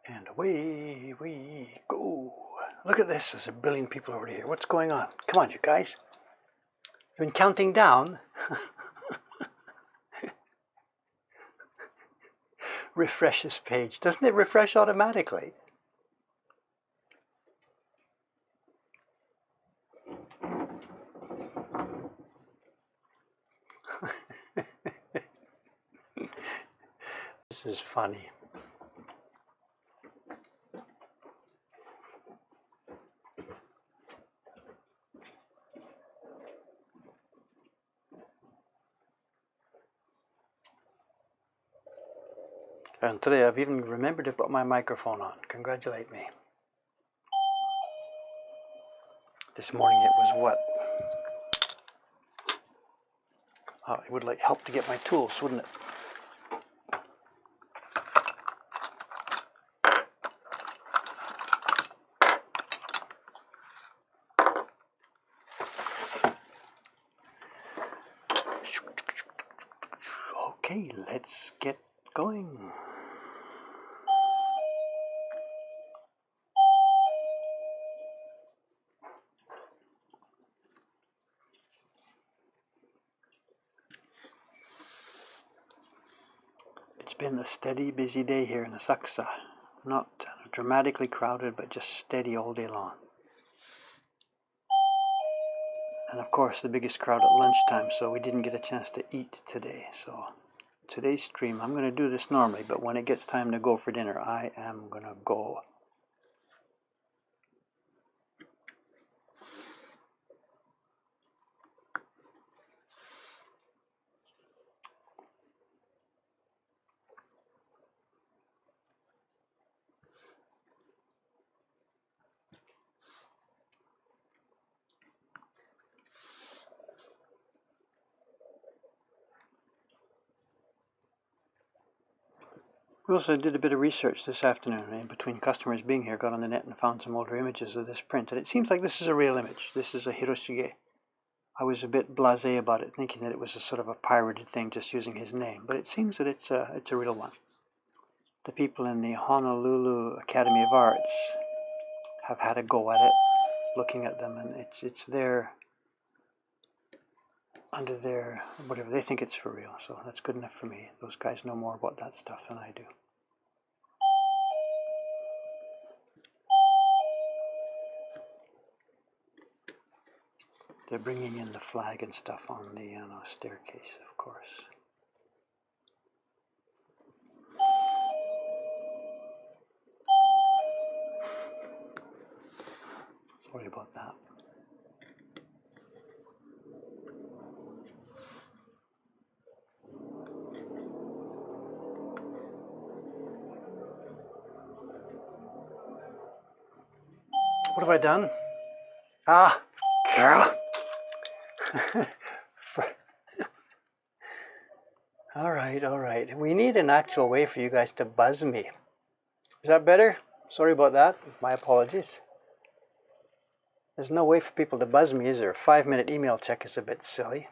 And away we go. Look at this, there's a billion people over here. What's going on? Come on, you guys. You've been counting down. Refresh this page. Doesn't it refresh automatically? This is funny. And today I've even remembered to put my microphone on. Congratulate me. This morning it was what? Oh, it would like help to get my tools, wouldn't it? Okay, let's get going. It's been a steady, busy day here in Asakusa. Not dramatically crowded, but just steady all day long. And of course, the biggest crowd at lunchtime, so we didn't get a chance to eat today. So today's stream, I'm going to do this normally, but when it gets time to go for dinner, I am going to go. We also did a bit of research this afternoon in between customers being here, got on the net and found some older images of this print. And it seems like this is a real image. This is a Hiroshige. I was a bit blasé about it, thinking that it was a sort of a pirated thing just using his name. But it seems that it's a real one. The people in the Honolulu Academy of Arts have had a go at it, looking at them, and it's there under their whatever. They think it's for real, so that's good enough for me. Those guys know more about that stuff than I do. They're bringing in the flag and stuff on the staircase, of course. Sorry about that. What have I done? Ah, girl. All right. We need an actual way for you guys to buzz me. Is that better? Sorry about that. My apologies. There's no way for people to buzz me, is there? A 5-minute email check is a bit silly.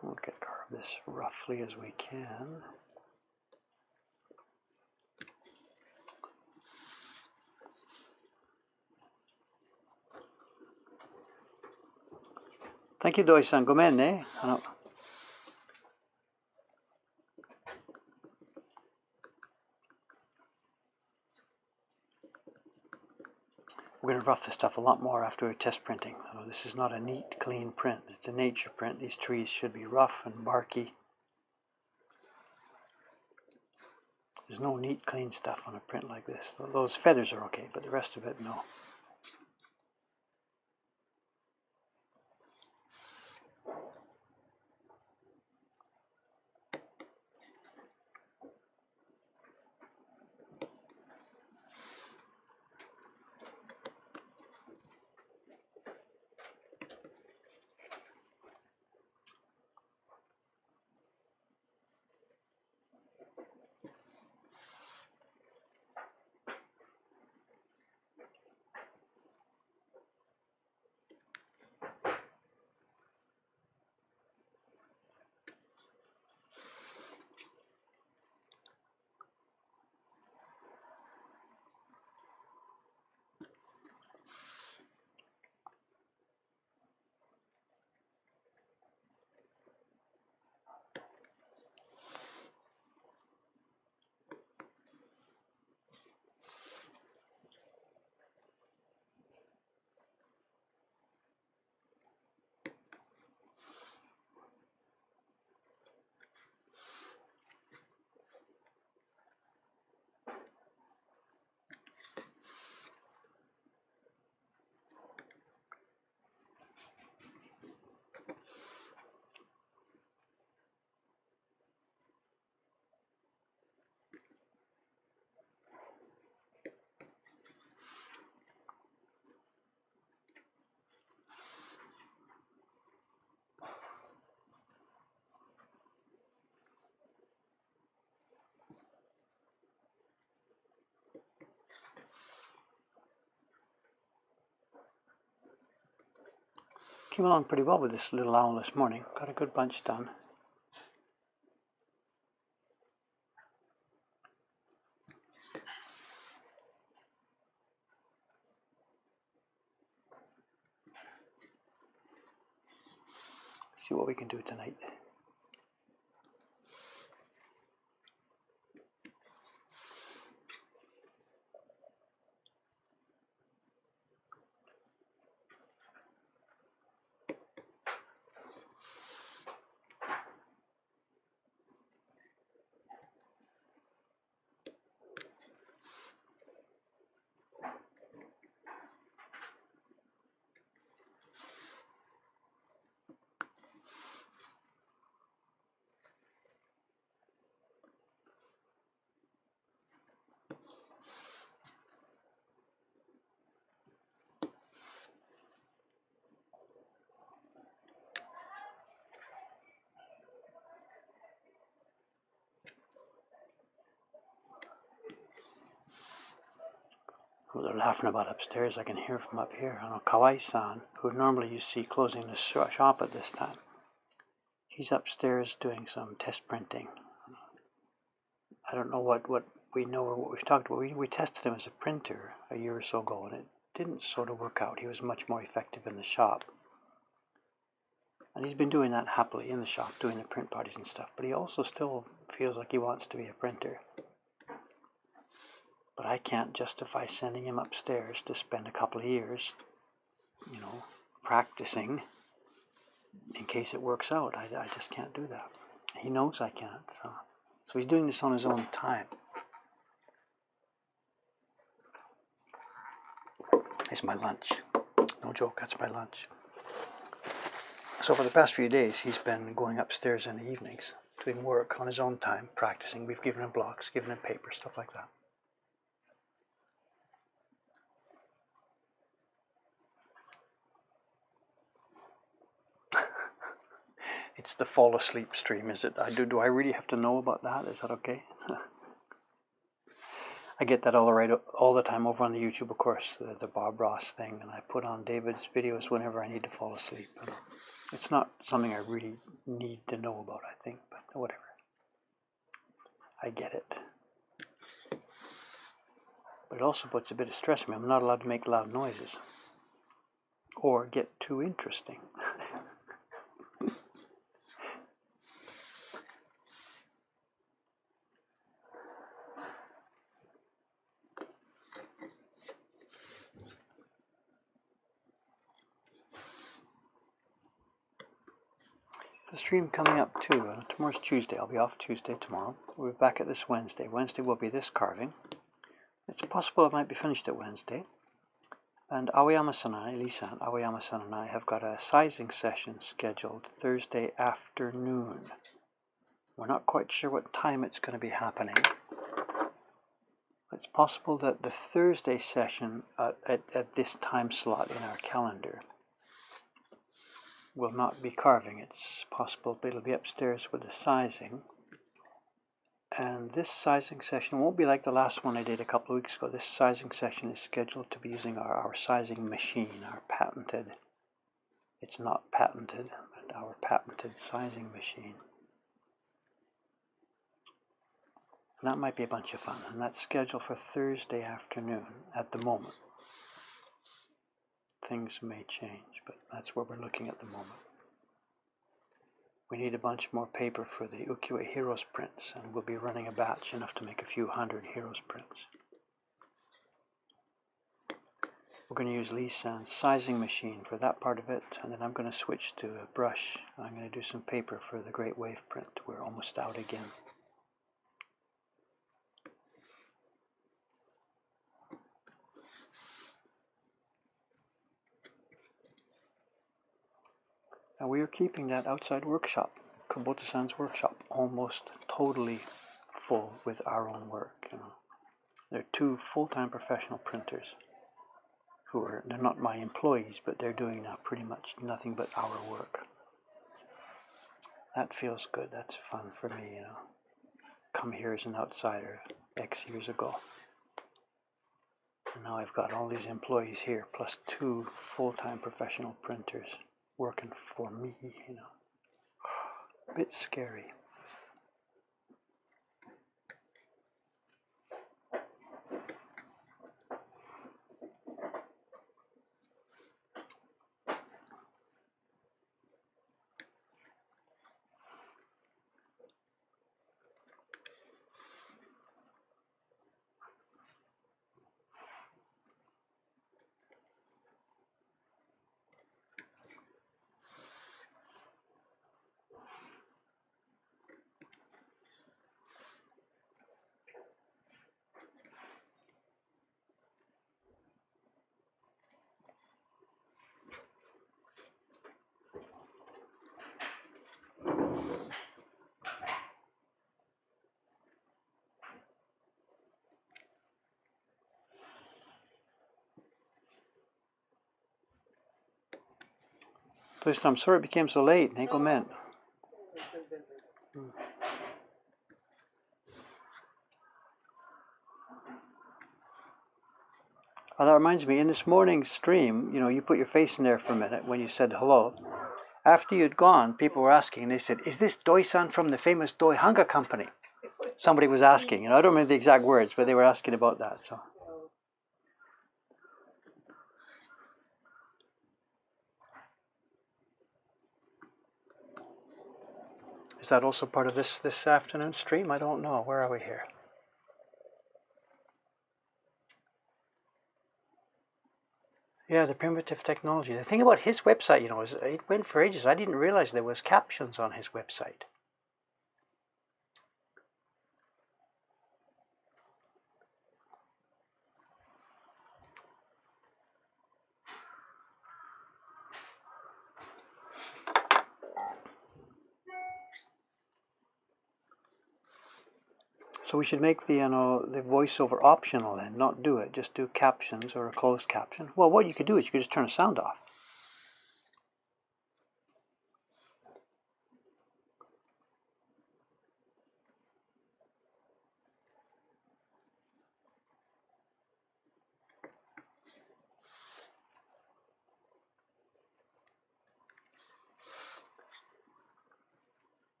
We'll get carve this roughly as we can. Thank you, Doi-san. ごめんね。We're going to rough this stuff a lot more after we're test printing. This is not a neat, clean print. It's a nature print. These trees should be rough and barky. There's no neat, clean stuff on a print like this. Those feathers are okay, but the rest of it, no. came along pretty well with this little owl this morning. Got a good bunch done. See what we can do tonight. Who they're laughing about upstairs, I can hear from up here. I know Kawai-san, who normally you see closing the shop at this time, he's upstairs doing some test printing. I don't know what we know or what we've talked about. We tested him as a printer a year or so ago, and it didn't sort of work out. He was much more effective in the shop. And he's been doing that happily in the shop, doing the print parties and stuff, but he also still feels like he wants to be a printer. But I can't justify sending him upstairs to spend a couple of years, practicing in case it works out. I just can't do that. He knows I can't, so he's doing this on his own time. It's my lunch. No joke, that's my lunch. So for the past few days, he's been going upstairs in the evenings, doing work on his own time, practicing. We've given him blocks, given him paper, stuff like that. It's the fall asleep stream, is it? Do I really have to know about that? Is that okay? I get that all the time over on the YouTube, of course, the Bob Ross thing, and I put on David's videos whenever I need to fall asleep. And it's not something I really need to know about, I think, but whatever. I get it. But it also puts a bit of stress on me. I'm not allowed to make loud noises or get too interesting. The stream coming up too. Tomorrow's Tuesday. I'll be off Tuesday tomorrow. We'll be back at this Wednesday. Wednesday will be this carving. It's possible it might be finished at Wednesday. And Aoyama-san and I, Lisa, Aoyama-san and I have got a sizing session scheduled Thursday afternoon. We're not quite sure what time it's going to be happening. It's possible that the Thursday session at this time slot in our calendar will not be carving. It's possible it'll be upstairs with the sizing. And this sizing session won't be like the last one I did a couple of weeks ago. This sizing session is scheduled to be using our sizing machine, our patented, it's not patented, but our patented sizing machine. And that might be a bunch of fun. And that's scheduled for Thursday afternoon at the moment. Things may change, but that's where we're looking at the moment. We need a bunch more paper for the Ukiyo-e Heroes prints, and we'll be running a batch enough to make a few hundred Heroes prints. We're going to use Lee-san's sizing machine for that part of it, and then I'm going to switch to a brush. I'm going to do some paper for the Great Wave print. We're almost out again. And we are keeping that outside workshop, Kubota-san's workshop, almost totally full with our own work. There are 2 full-time professional printers they're not my employees, but they're doing now pretty much nothing but our work. That feels good. That's fun for me, Come here as an outsider X years ago. And now I've got all these employees here, plus 2 full-time professional printers. working for me, you know. A bit scary. Listen, I'm sorry it became so late. Ain't go meant. Oh, that reminds me, in this morning's stream, you know, you put your face in there for a minute when you said hello. After you'd gone, people were asking, and they said, is this Doi-san from the famous Doi Hanga company? Somebody was asking, and I don't remember the exact words, but they were asking about that. So. Is that also part of this afternoon stream? I don't know. Where are we here? Yeah, the primitive technology. The thing about his website, you know, is it went for ages. I didn't realize there was captions on his website. So we should make the the voiceover optional then, not do it. Just do captions or a closed caption. Well, what you could do is you could just turn the sound off.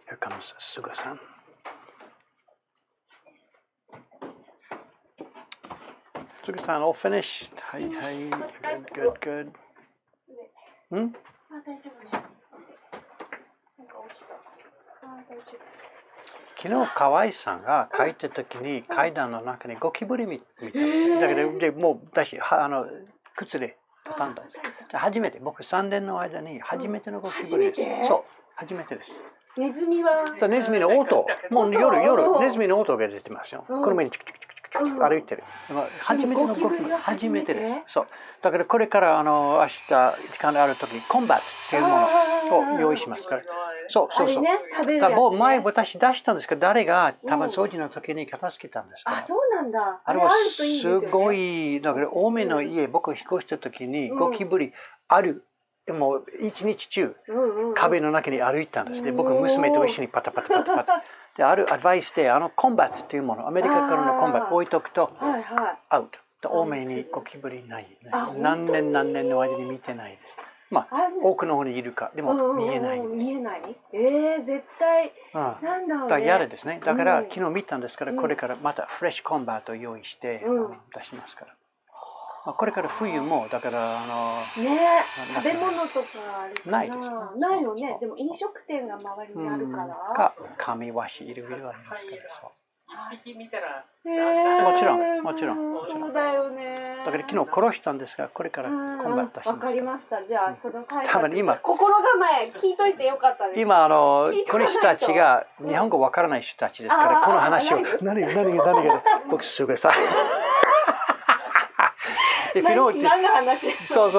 Here comes Suga-san. Sugi-san, all finished. Hi, hi. Good, good, good. 大丈夫ね。なんか落ちた。大丈夫。昨日河合さんが帰った時に階段の中にゴキブリ見たんですよ。だけどでもう私靴で畳んだんです。初めて僕3年の間に初めてのゴキブリです。そう初めてです。ネズミはネズミの音もう夜ネズミの音が出てますよ。この前にチクチクチクチクチク歩いてる。初めてのゴキブリ初めてです。そうだからこれから明日時間がある時にコンバットっていうものを用意しますから。そう。だもう前私出したんですけど誰が多分掃除の時に片付けたんですから。あ、そうなんだ。あれはすごいだから青梅の家僕引っ越した時にゴキブリあるもう一日中壁の中に歩いたんですね。僕娘と一緒にパタパタパタパタであるアドバイスでコンバットというものアメリカからのコンバット置いとくとアウト。青梅にゴキブリない。何年の間に見てないです。まあ奥の方にいるかでも見えないです。見えない？絶対なんだろうね。だから嫌ですね。だから昨日見たんですからこれからまたフレッシュコンバットを用意して出しますから。これから冬もだからね食べ物とかあるかなないですね。ないよね。でも飲食店が周りにあるから。紙和紙いろいろありますからそう。匹見たらもちろん。そうだよね。だから昨日殺したんですがこれからコンバットします。わかりました。じゃあその多分今心構え聞いといてよかったです。今この人たちが日本語わからない人たちですからこの話を何が僕すぐさ。If you know, so.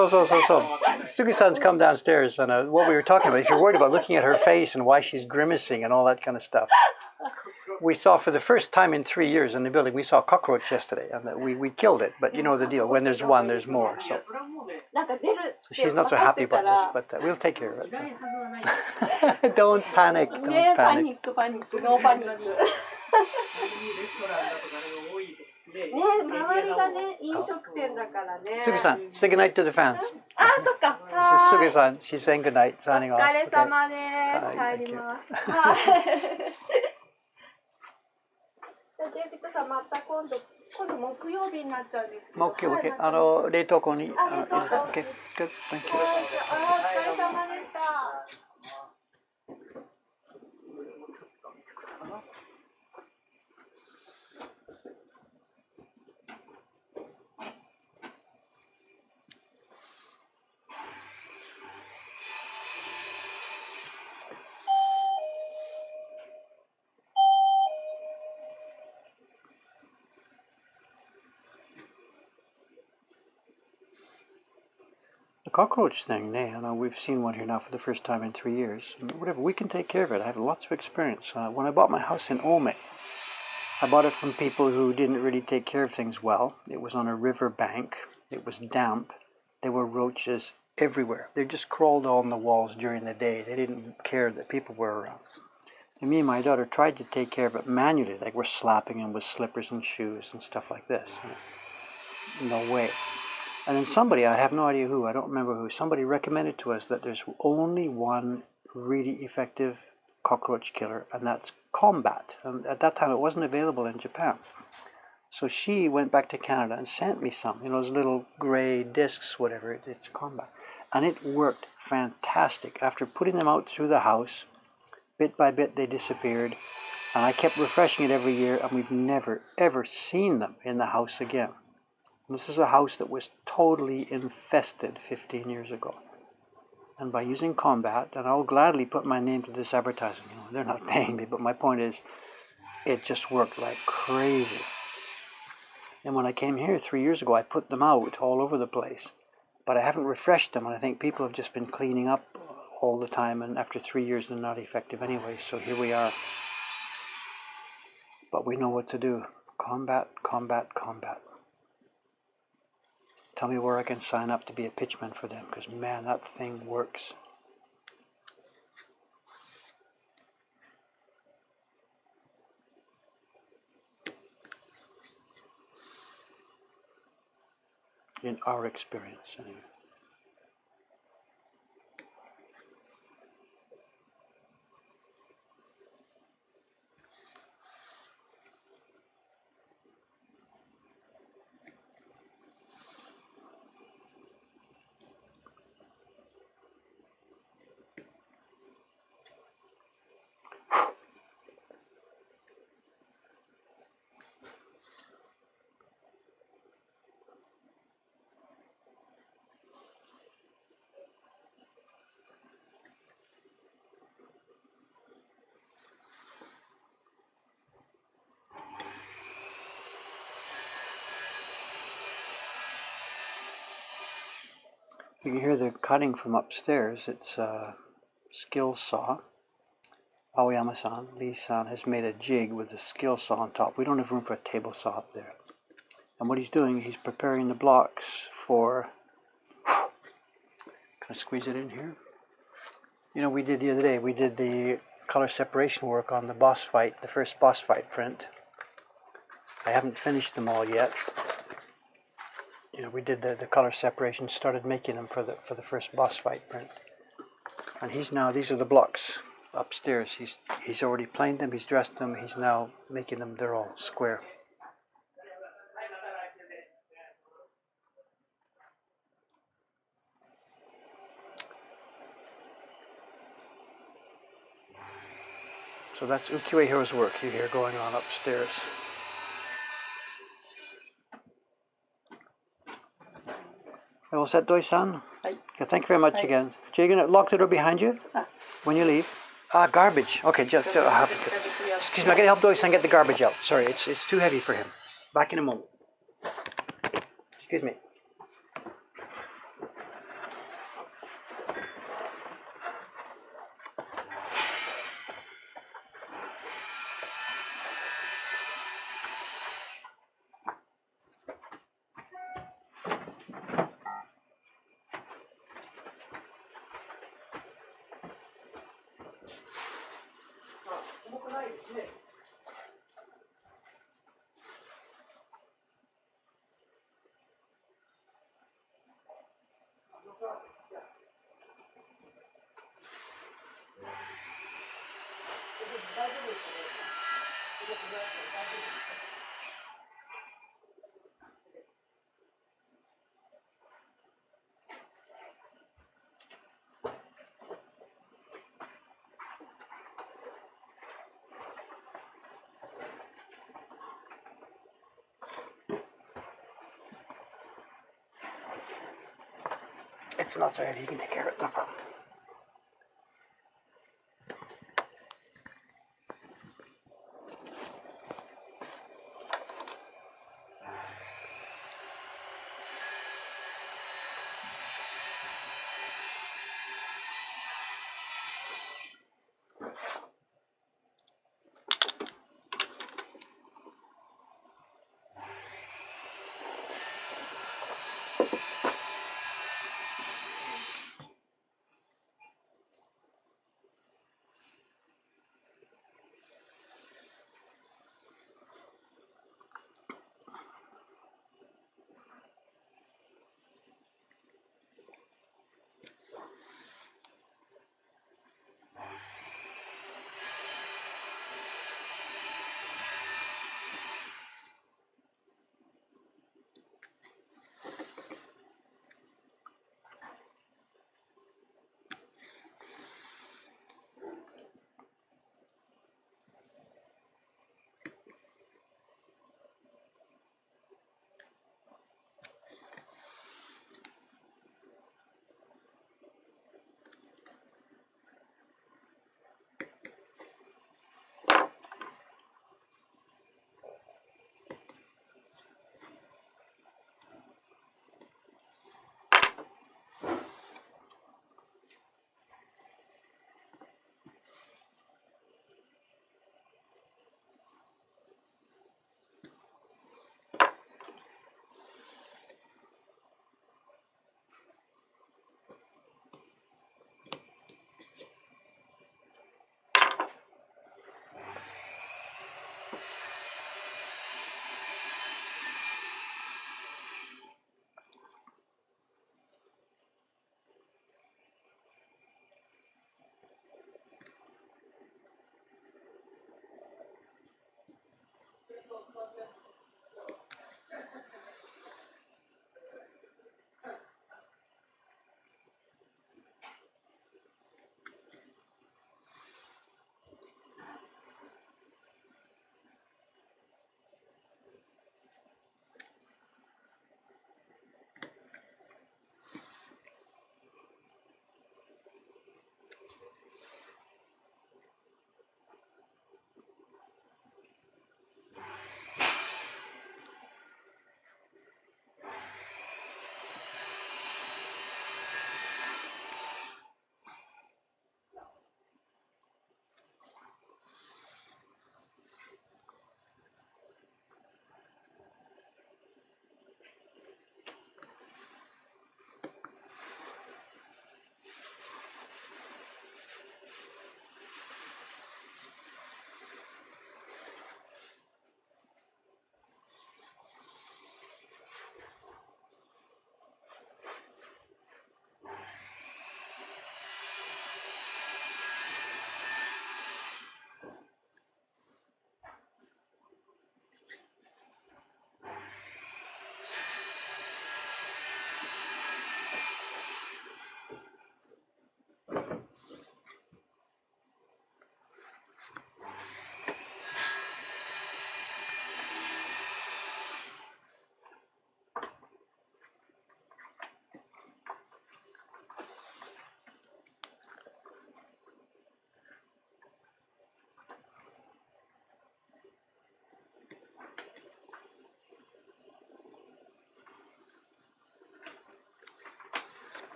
Sugi-san's come downstairs, and what we were talking about. If you're worried about looking at her face and why she's grimacing and all that kind of stuff, we saw for the first time in 3 years in the building. We saw a cockroach yesterday, and we killed it. But you know the deal. When there's one, there's more. So she's not so happy about this, but we'll take care of it. Don't panic. Don't panic. ね、周りがね、飲食店だからね。Sugi-san, say goodnight to the fans. あ、そっか。Sugi-san, she's saying goodnight, signing off. お疲れ様です。帰ります。デビッドさん、また今度木曜日になっちゃうんですけど。木曜日、冷凍庫に。冷凍庫。Okay, good, thank you. お疲れ様でした。The cockroach thing, we've seen one here now for the first time in 3 years. Whatever, we can take care of it. I have lots of experience. When I bought my house in Ome, I bought it from people who didn't really take care of things well. It was on a river bank. It was damp. There were roaches everywhere. They just crawled on the walls during the day. They didn't care that people were around. And me and my daughter tried to take care of it manually, like we're slapping them with slippers and shoes and stuff like this. No way. And then somebody, I have no idea who, I don't remember who, somebody recommended to us that there's only one really effective cockroach killer, and that's Combat. And at that time, it wasn't available in Japan. So she went back to Canada and sent me some, those little gray discs, whatever, it's Combat. And it worked fantastic. After putting them out through the house, bit by bit they disappeared. And I kept refreshing it every year, and we've never, ever seen them in the house again. This is a house that was totally infested 15 years ago. And by using Combat, and I'll gladly put my name to this advertising. They're not paying me, but my point is, it just worked like crazy. And when I came here 3 years ago, I put them out all over the place. But I haven't refreshed them, and I think people have just been cleaning up all the time, and after 3 years, they're not effective anyway, so here we are. But we know what to do. Combat. Tell me where I can sign up to be a pitchman for them, because man, that thing works. In our experience, anyway. You can hear the cutting from upstairs. It's a skill saw. Aoyama-san, Lee-san, has made a jig with a skill saw on top. We don't have room for a table saw up there. And what he's doing, he's preparing the blocks for... Can I squeeze it in here? You know, we did the other day, we did the color separation work on the boss fight, the first boss fight print. I haven't finished them all yet. You know, we did the color separation, started making them for the first boss fight print. And he's now, these are the blocks upstairs. He's already planed them, he's dressed them, he's now making them, they're all square. So that's Ukiyo-e Hiro's work you hear going on upstairs. All set, Doi-san? Okay, thank you very much again. So you're going to lock the door behind you when you leave? Garbage. Okay, excuse me, I got to help Doi-san get the garbage out. Sorry, it's too heavy for him. Back in a moment. Excuse me. It's not so heavy, you can take care of it, no problem.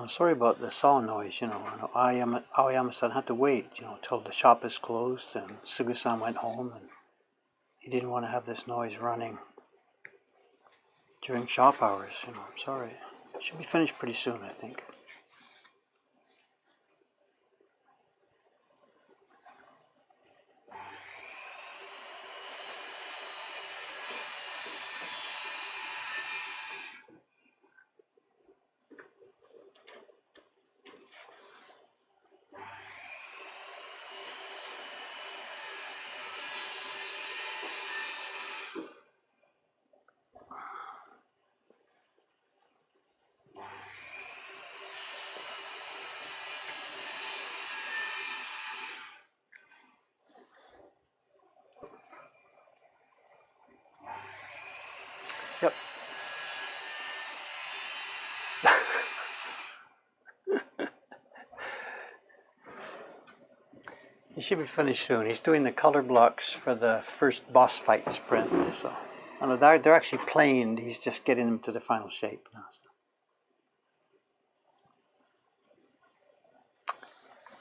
Sorry about the saw noise, you know. Aoyama-san had to wait, you know, till the shop is closed and Sugu-san went home, and he didn't want to have this noise running during shop hours, you know. I'm sorry. It should be finished pretty soon, I think. Yep. He should be finished soon. He's doing the color blocks for the first boss fight sprint, so they're actually planed. He's just getting them to the final shape now. So.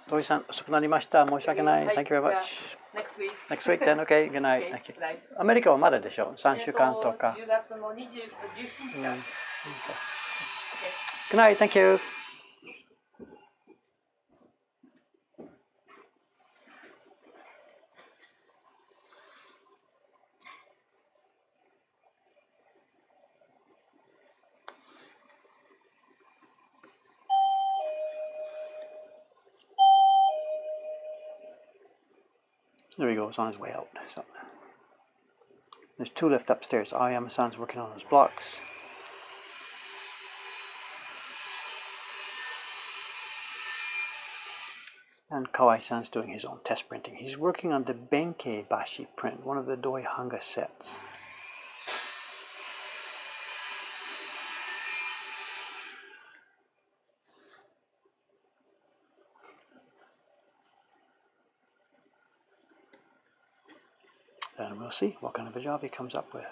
Doi-san, 遅くなりました。申し訳ない。Thank you very much. Next week. Next week then, okay. Good night. Okay, Thank you. good night. アメリカはまだでしょ ?3 週間とか。10月の17日から。Good night. Thank you. There he goes on his way out. So there's 2 left upstairs. Aoyama-san's working on his blocks. And Kawai-san's doing his own test printing. He's working on the Benkei Bashi print, one of the Doi Hanga sets. And we'll see what kind of a job he comes up with.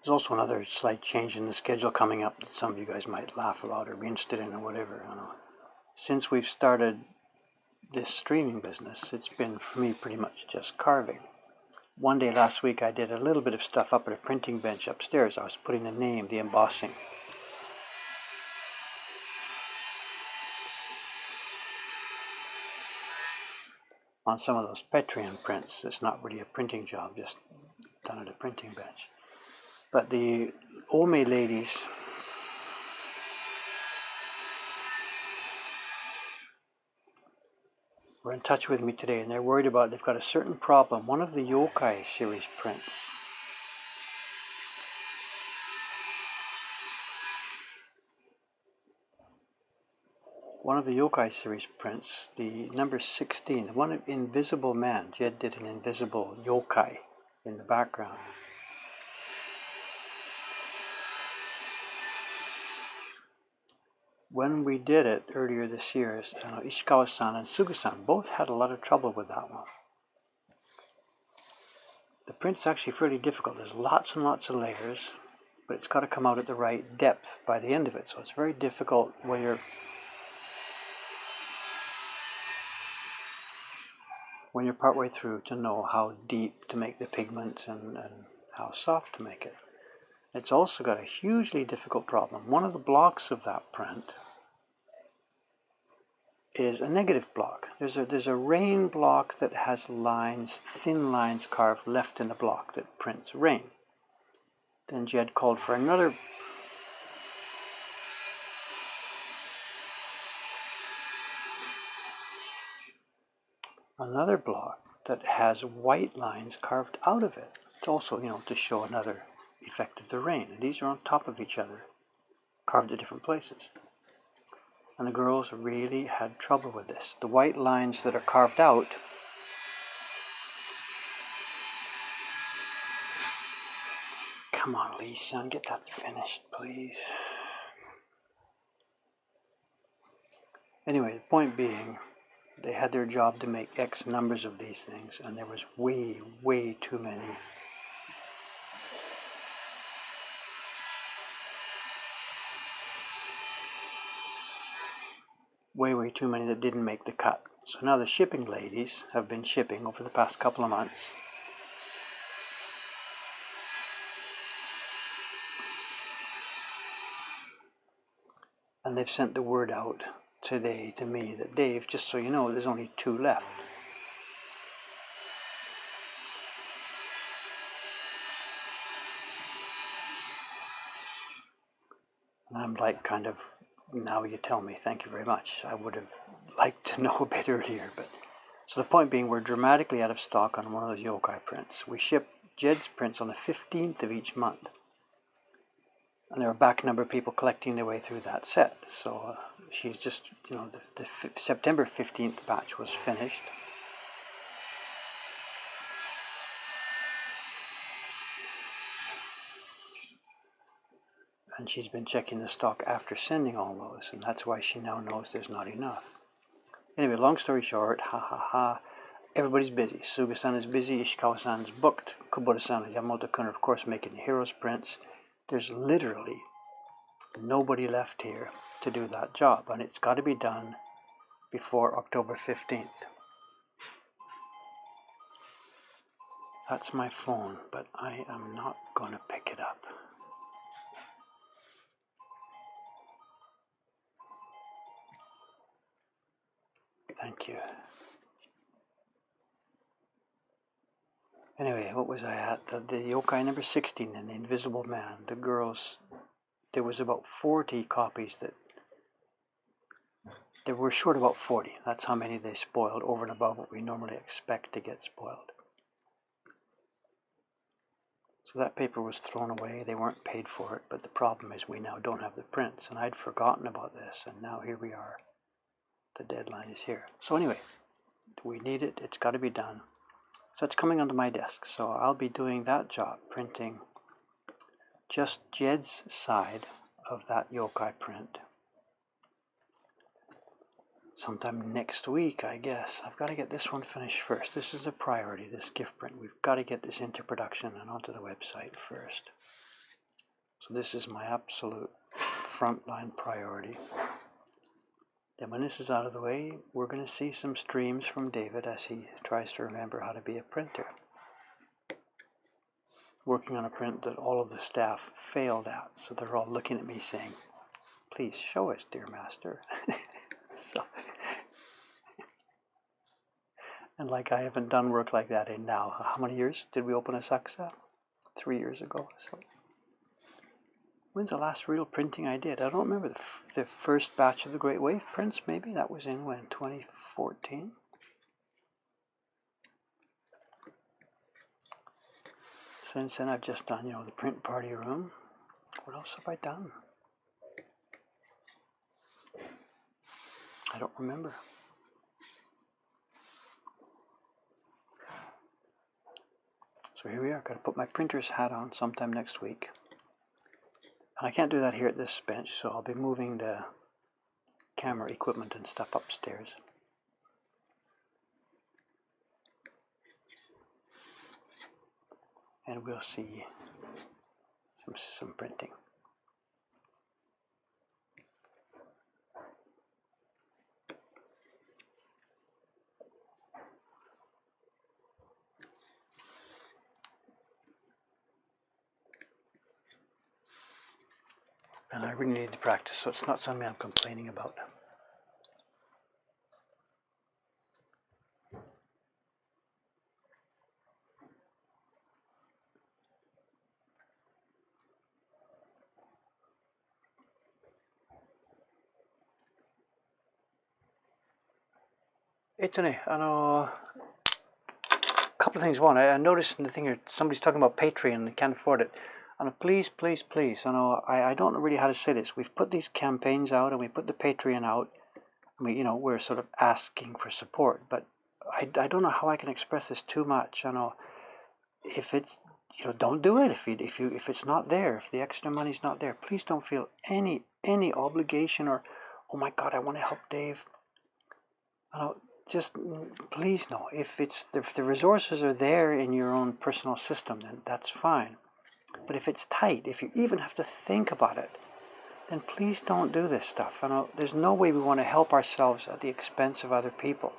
There's also another slight change in the schedule coming up that some of you guys might laugh about or be interested in or whatever. I don't know. Since we've started this streaming business, it's been for me pretty much just carving. One day last week I did a little bit of stuff up at a printing bench upstairs. I was putting the name, the embossing. on some of those Patreon prints. It's not really a printing job, just done at a printing bench. But the Ome ladies were in touch with me today, and they're worried about, they've got a certain problem. One of the Yokai series prints, the number 16, the one of Invisible Man, Jed did an invisible yokai in the background. When we did it earlier this year, Ishikawa-san and Sugu-san both had a lot of trouble with that one. The print's actually fairly difficult. There's lots and lots of layers, but it's got to come out at the right depth by the end of it. So it's very difficult when you're partway through to know how deep to make the pigment and how soft to make it. It's also got a hugely difficult problem. One of the blocks of that print is a negative block. There's a rain block that has lines, thin lines carved left in the block that prints rain. Then Jed called for another block that has white lines carved out of it. It's also, to show another effect of the rain. And these are on top of each other, carved at different places. And the girls really had trouble with this. The white lines that are carved out come on, Lisa, get that finished, please. Anyway, the point being, they had their job to make X numbers of these things, and there was way, way too many. Way too many that didn't make the cut. So now the shipping ladies have been shipping over the past couple of months. And they've sent the word out today to me that, Dave, just so you know, there's only 2 left. And I'm like, kind of, now you tell me, thank you very much. I would have liked to know a bit earlier. But so the point being, we're dramatically out of stock on one of those yokai prints. We ship Jed's prints on the 15th of each month. And there are a back number of people collecting their way through that set. So she's just, the September 15th batch was finished. And she's been checking the stock after sending all those, and that's why she now knows there's not enough. Anyway, long story short, everybody's busy. Suga-san is busy, Ishikawa-san's booked, Kubota-san and Yamamoto-kun are of course making the heroes prints. There's literally nobody left here to do that job, and it's got to be done before October 15th. That's my phone, but I am not going to pick it up. Thank you. Anyway, what was I at? The yokai number 16 and the Invisible Man. The girls, there was about 40 copies that, they were short about 40. That's how many they spoiled over and above what we normally expect to get spoiled. So that paper was thrown away. They weren't paid for it, but the problem is we now don't have the prints. And I'd forgotten about this, and now here we are. The deadline is here. So anyway, we need it. It's got to be done. So it's coming onto my desk. So I'll be doing that job, printing just Jed's side of that yokai print. Sometime next week, I guess. I've got to get this one finished first. This is a priority, this gift print. We've got to get this into production and onto the website first. So this is my absolute frontline priority. Then when this is out of the way, we're going to see some streams from David as he tries to remember how to be a printer. Working on a print that all of the staff failed at, so they're all looking at me saying, please show us, dear master. So And like I haven't done work like that in now, how many years did we open a Saksa? 3 years ago. So when's the last real printing I did? I don't remember. The first batch of the Great Wave prints, maybe? That was in when? 2014? Since then I've just done, the print party room. What else have I done? I don't remember. So here we are. Got to put my printer's hat on sometime next week. And I can't do that here at this bench, so I'll be moving the camera equipment and stuff upstairs. And we'll see some printing. And I really need to practice, so it's not something I'm complaining about. A couple of things. One, I noticed in the thing here, somebody's talking about Patreon and can't afford it. Please, please, please. I don't know really how to say this. We've put these campaigns out and we put the Patreon out. We're sort of asking for support, but I don't know how I can express this too much. If it, don't do it. If it's not there, if the extra money's not there, please don't feel any obligation or, oh my God, I want to help Dave. Just please no. If the resources are there in your own personal system, then that's fine. But if it's tight, if you even have to think about it, then please don't do this stuff. There's no way we want to help ourselves at the expense of other people.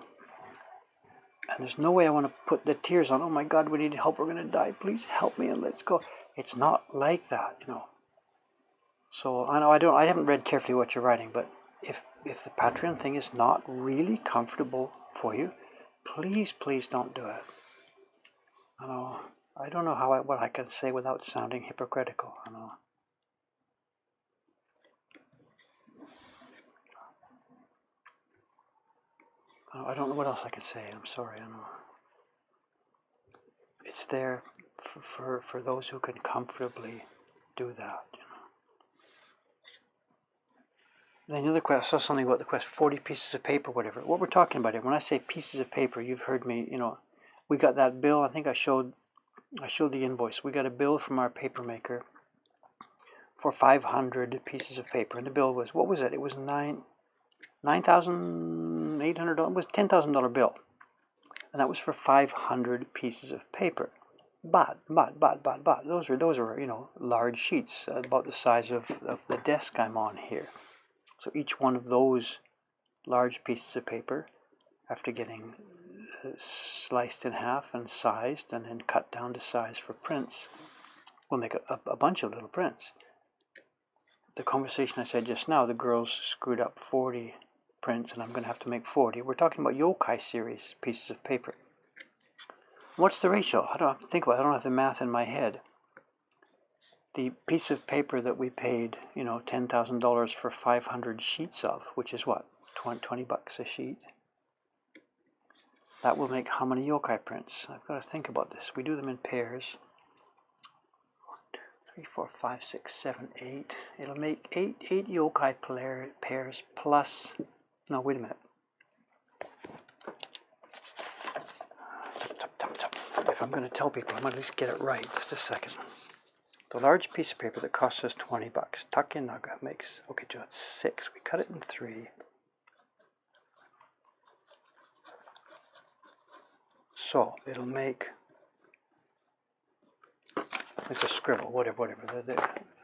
And there's no way I want to put the tears on, oh my God, we need help, we're going to die. Please help me and let's go. It's not like that, So I haven't read carefully what you're writing, but if the Patreon thing is not really comfortable for you, please don't do it. I don't know what I can say without sounding hypocritical. I don't know what else I can say. I'm sorry. It's there for those who can comfortably do that. Then the other question, I saw something about the question, 40 pieces of paper, whatever. What we're talking about here, when I say pieces of paper, you've heard me, we got that bill. I think I showed the invoice. We got a bill from our paper maker for 500 pieces of paper. And the bill was, what was it? It was $9,800. It was $10,000 bill. And that was for 500 pieces of paper. But, those are, large sheets, about the size of the desk I'm on here. So each one of those large pieces of paper, after getting sliced in half and sized and then cut down to size for prints, will make a bunch of little prints. The conversation I said just now, the girls screwed up 40 prints and I'm going to have to make 40. We're talking about yokai series pieces of paper. What's the ratio? I don't have to think about it. I don't have the math in my head. The piece of paper that we paid, $10,000 for 500 sheets of, which is what, $20 a sheet? That will make how many yokai prints? I've got to think about this. We do them in pairs. 1, 2, 3, 4, 5, 6, 7, 8. It'll make eight yokai pairs plus... No, wait a minute. If I'm going to tell people, I might at least get it right. Just a second. The large piece of paper that costs us $20, Take Naga makes, okay, just 6. We cut it in 3. So it'll make, it's a scribble, whatever.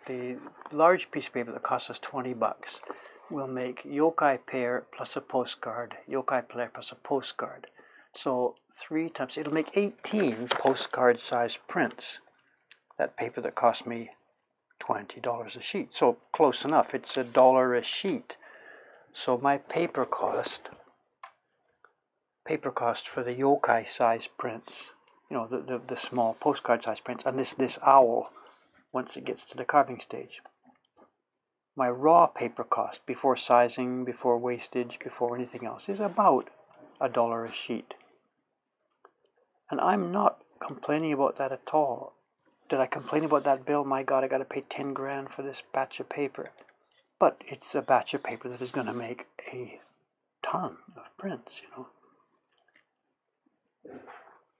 The large piece of paper that costs us $20 will make yokai pair plus a postcard, yokai pair plus a postcard. So 3 times, it'll make 18 postcard size prints. That paper that cost me $20 a sheet. So close enough, it's $1 a sheet. So my paper cost paper cost for the yokai size prints, you know, the small postcard size prints, and this owl once it gets to the carving stage. My raw paper cost before sizing, before wastage, before anything else is about $1 a sheet. And I'm not complaining about that at all. Did I complain about that bill? My God, I got to pay 10 grand for this batch of paper. But it's a batch of paper that is going to make a ton of prints, you know.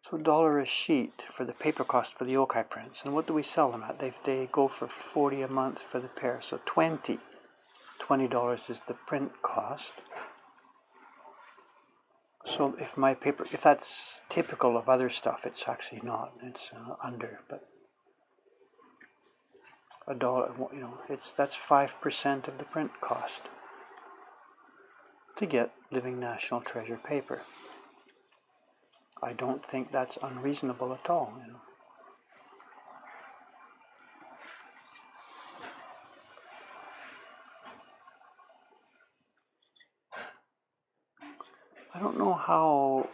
So $1 a sheet for the paper cost for the yokai prints. And what do we sell them at? They go for $40 a month for the pair. So $20 is the print cost. So if that's typical of other stuff, it's actually not. It's under, but $1, you know, that's 5% of the print cost to get Living National Treasure paper. I don't think that's unreasonable at all, you know. I don't know how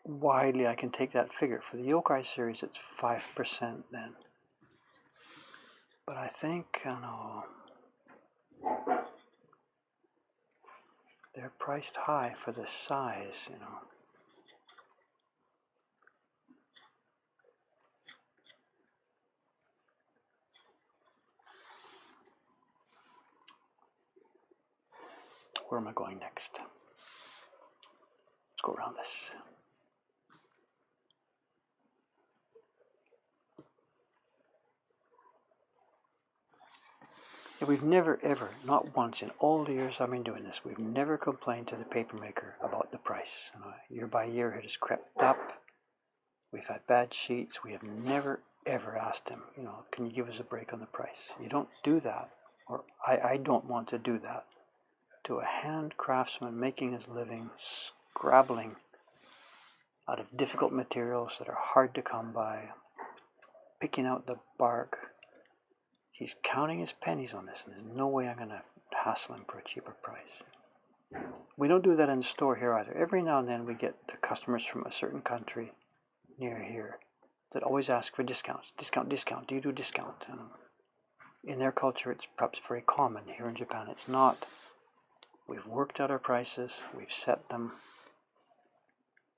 widely I can take that figure. For the yokai series, it's 5% then. But I think, you know, they're priced high for the size, you know. Where am I going next? Let's go around this. Yeah, we've never ever, not once in all the years I've been doing this, we've never complained to the paper maker about the price. Year by year it has crept up. We've had bad sheets. We have never ever asked him, you know, can you give us a break on the price? You don't do that, or I don't want to do that to a hand craftsman making his living, scrabbling out of difficult materials that are hard to come by, picking out the bark. He's counting his pennies on this, and there's no way I'm going to hassle him for a cheaper price. We don't do that in the store here either. Every now and then we get the customers from a certain country near here that always ask for discounts. Discount. Do you do discount? In their culture, it's perhaps very common. Here in Japan, it's not. We've worked out our prices. We've set them.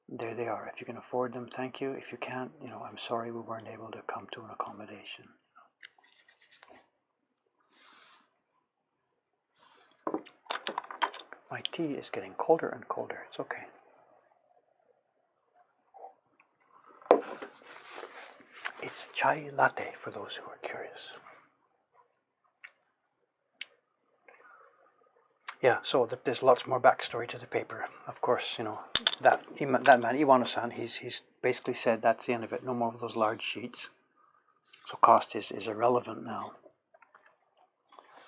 There they are. If you can afford them, thank you. If you can't, you know, I'm sorry we weren't able to come to an accommodation. My tea is getting colder and colder. It's okay. It's chai latte for those who are curious. Yeah, so there's lots more backstory to the paper. Of course, you know, that man, Iwano-san, he's basically said that's the end of it. No more of those large sheets. So cost is irrelevant now.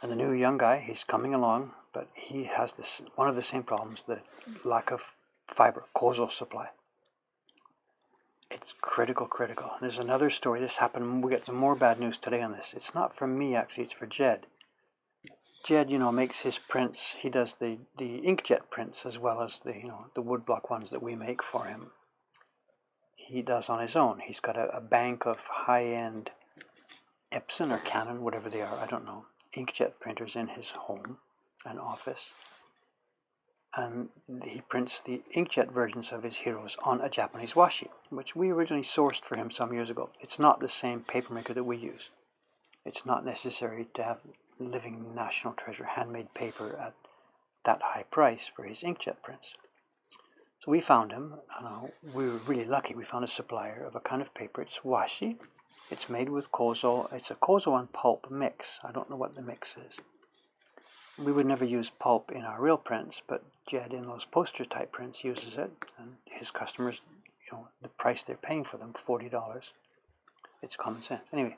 And the new young guy, he's coming along, but he has one of the same problems, the lack of fiber, kozo supply. It's critical. And there's another story. This happened. We get some more bad news today on this. It's not for me, actually. It's for Jed. Jed, you know, makes his prints. He does the inkjet prints as well as the woodblock ones that we make for him. He does on his own. He's got a bank of high-end Epson or Canon, whatever they are, I don't know, inkjet printers in his home and office. And he prints the inkjet versions of his heroes on a Japanese washi, which we originally sourced for him some years ago. It's not the same papermaker that we use. It's not necessary to have Living National Treasure handmade paper at that high price for his inkjet prints. So we found him. We were really lucky. We found a supplier of a kind of paper. It's washi. It's made with kozo. It's a kozo and pulp mix. I don't know what the mix is. We would never use pulp in our real prints, but Jed in those poster type prints uses it, and his customers, you know, the price they're paying for them, $40. It's common sense. Anyway,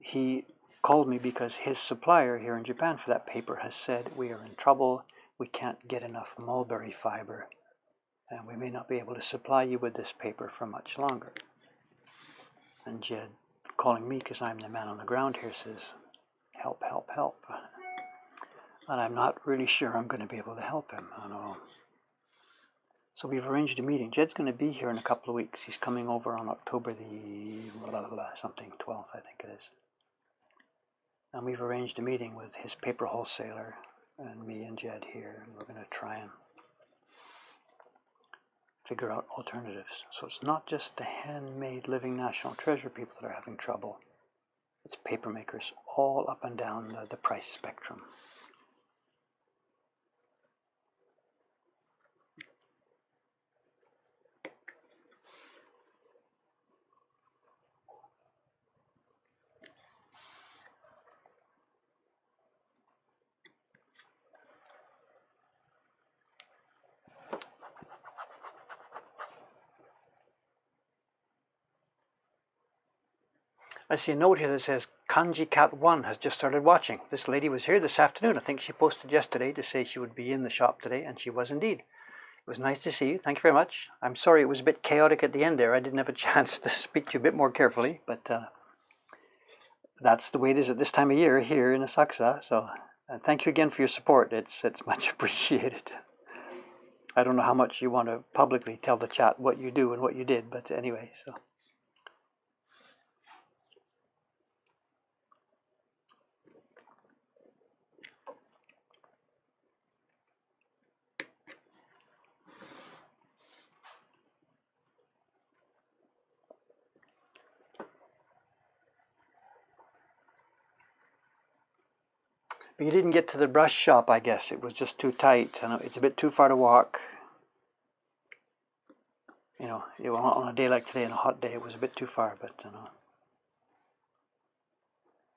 he called me because his supplier here in Japan for that paper has said we are in trouble. We can't get enough mulberry fiber, and we may not be able to supply you with this paper for much longer. And Jed, calling me because I'm the man on the ground here, says, help. And I'm not really sure I'm going to be able to help him. So we've arranged a meeting. Jed's going to be here in a couple of weeks. He's coming over on October the something 12th, I think it is. And we've arranged a meeting with his paper wholesaler and me and Jed here, and we're going to try and figure out alternatives. So it's not just the handmade living national treasure people that are having trouble. It's paper makers all up and down the price spectrum. I see a note here that says Kanji Cat 1 has just started watching. This lady was here this afternoon. I think she posted yesterday to say she would be in the shop today, and she was indeed. It was nice to see you. Thank you very much. I'm sorry it was a bit chaotic at the end there. I didn't have a chance to speak to you a bit more carefully, but that's the way it is at this time of year here in Asakusa. So thank you again for your support. It's much appreciated. I don't know how much you want to publicly tell the chat what you do and what you did, but anyway, so. But you didn't get to the brush shop, I guess. It was just too tight, and it's a bit too far to walk. You know, on a day like today, on a hot day, it was a bit too far, but you know.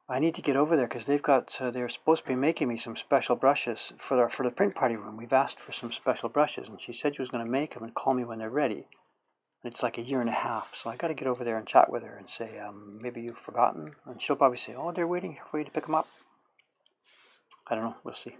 I need to get over there because they've got, they're supposed to be making me some special brushes for the print party room. We've asked for some special brushes, and she said she was going to make them and call me when they're ready. And it's like a year and a half, so I got to get over there and chat with her and say, maybe you've forgotten. And she'll probably say, oh, they're waiting for you to pick them up. I don't know, we'll see.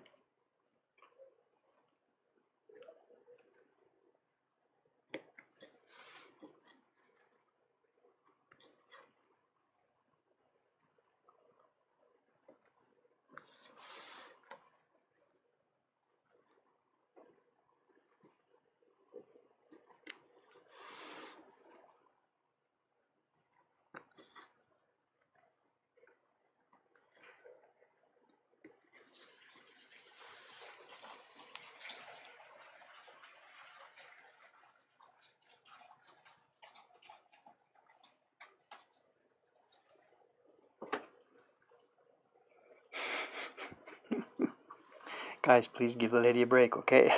Guys, please give the lady a break, okay?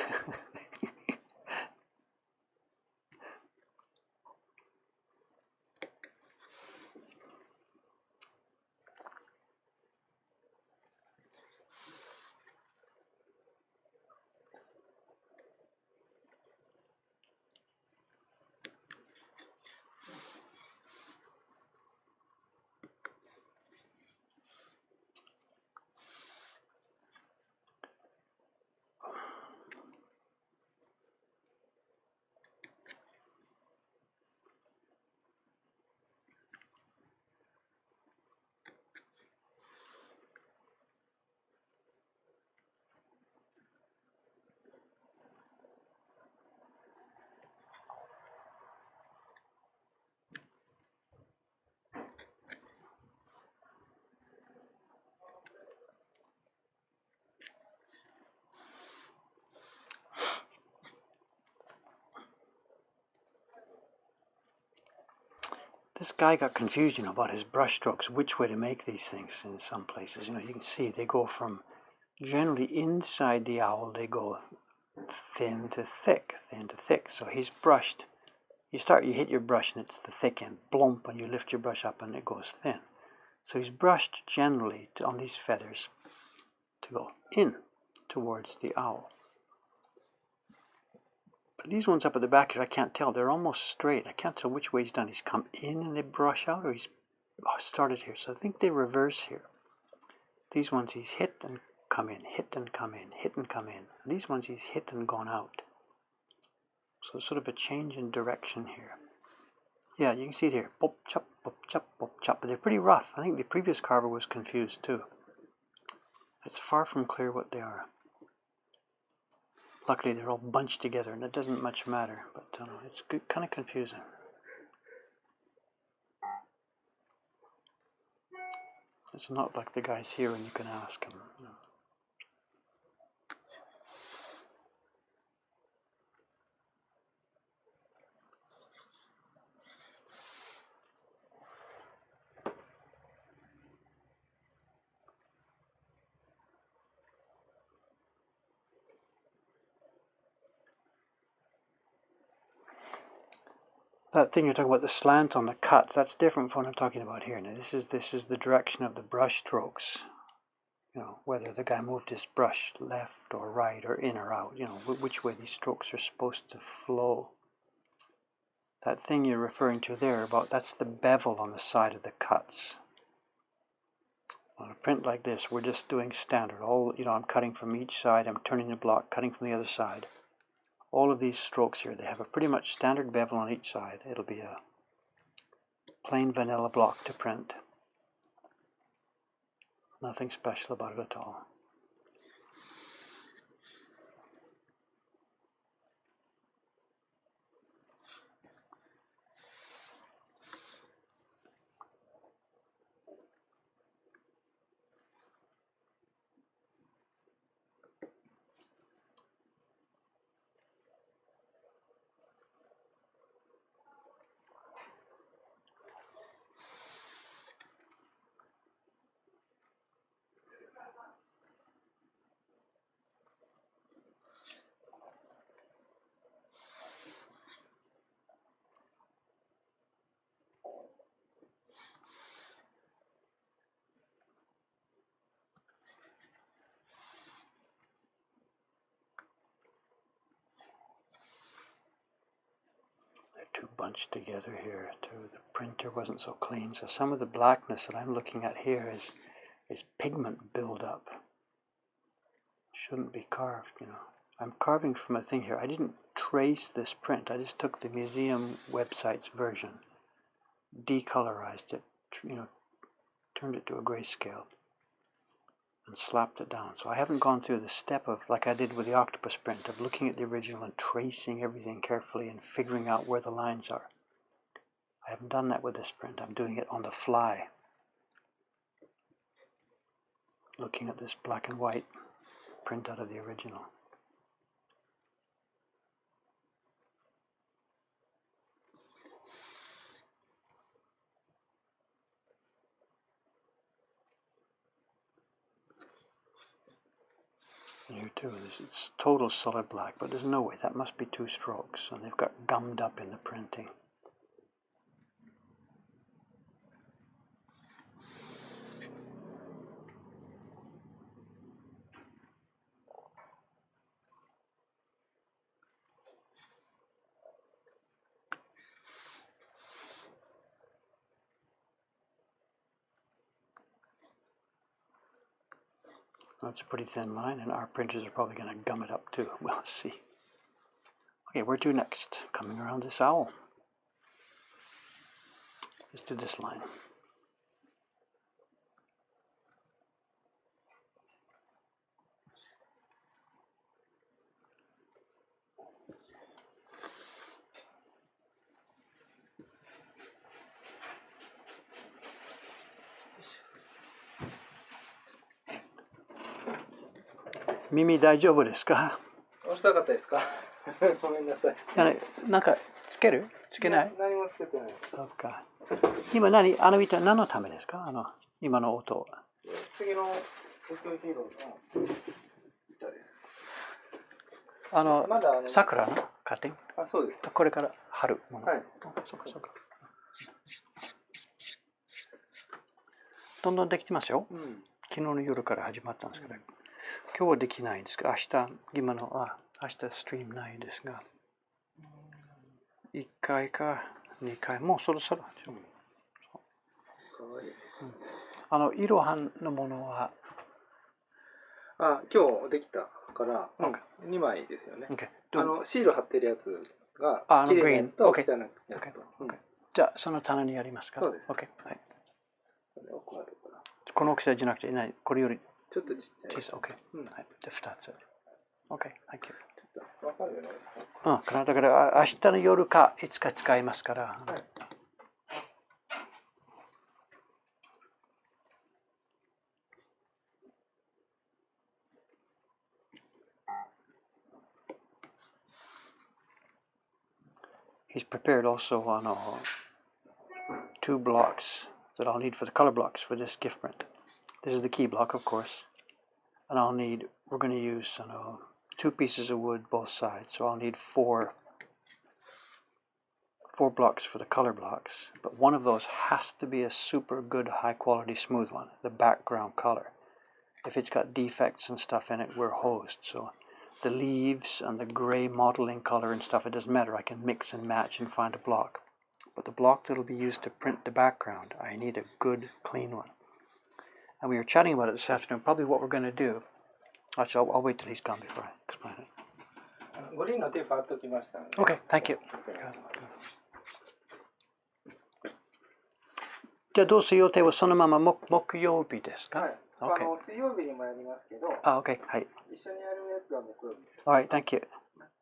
This guy got confused, you know, about his brush strokes, which way to make these things in some places. You know, you can see they go from generally inside the owl, they go thin to thick, thin to thick. So he's brushed. You hit your brush and it's the thick end, blump, and you lift your brush up and it goes thin. So he's brushed generally on these feathers to go in towards the owl. But these ones up at the back here, I can't tell. They're almost straight. I can't tell which way he's done. He's come in and they brush out, or he's started here. So I think they reverse here. These ones he's hit and come in, hit and come in, hit and come in. And these ones he's hit and gone out. So sort of a change in direction here. Yeah, you can see it here. Bop, chop, bop, chop, bop, chop. But they're pretty rough. I think the previous carver was confused too. It's far from clear what they are. Luckily, they're all bunched together, and it doesn't much matter, but it's kind of confusing. It's not like the guys here, and you can ask them. That thing you're talking about, the slant on the cuts, that's different from what I'm talking about here. Now, this is the direction of the brush strokes. You know, whether the guy moved his brush left or right or in or out, you know, which way these strokes are supposed to flow. That thing you're referring to there, that's the bevel on the side of the cuts. On a print like this, we're just doing standard. I'm cutting from each side, I'm turning the block, cutting from the other side. All of these strokes here, they have a pretty much standard bevel on each side. It'll be a plain vanilla block to print. Nothing special about it at all. Too bunched together here too. The printer wasn't so clean, so some of the blackness that I'm looking at here is pigment buildup. Shouldn't be carved, you know. I'm carving from a thing here. I didn't trace this print. I just took the museum website's version, decolorized it, you know, turned it to a grayscale, and slapped it down. So I haven't gone through the step of, like I did with the octopus print, of looking at the original and tracing everything carefully and figuring out where the lines are. I haven't done that with this print. I'm doing it on the fly. Looking at this black and white print out of the original. Here too, it's total solid black, but there's no way, that must be 2 strokes, and they've got gummed up in the printing. That's a pretty thin line, and our printers are probably going to gum it up too. We'll see. Okay, where to next? Coming around this owl. Let's do this line. Mimi 大丈夫ですか？うるさかったですか？ごめんなさい。なんかつける？つけない？何もつけてない。そうか。今何板何のためですか？今の音。次の東京ヒーローの板です。まだ桜のカッティング？あ、そうです。これから貼るもの。はい。そうかそうか。どんどんできてますよ。昨日の夜から始まったんですけど。今日はできないんですが、明日ストリームないですが、1回か2回、もうそろそろでしょ。かわいい。いろはのものは、今日できたから、2枚ですよね。シール貼ってるやつが、綺麗なやつと汚いやつと。じゃあ、その棚にありますか？そうです。はい。この大きさじゃなくて、これよりちょっとちっちゃい。OK。はい。じゃあ2つ。OK。Thank you。わかるよね。うん、かな。だから明日の夜かいつか使いますから。はい。He's prepared also on 2 blocks that I'll need for the color blocks for this gift print. This is the key block, of course, and we're going to use 2 pieces of wood both sides, so I'll need 4 blocks for the color blocks, but one of those has to be a super good high quality smooth one, the background color. If it's got defects and stuff in it, we're hosed. So the leaves and the gray modeling color and stuff, it doesn't matter. I can mix and match and find a block. But the block that'll be used to print the background, I need a good, clean one. And we were chatting about it this afternoon, probably what we're going to do. Actually, I'll wait till he's gone before I explain it. Okay, thank you. じゃあどうする予定はそのまま木曜日ですか？はい。水曜日にもやりますけど。OK。はい。一緒にやるやつは木曜日。Alright, thank you.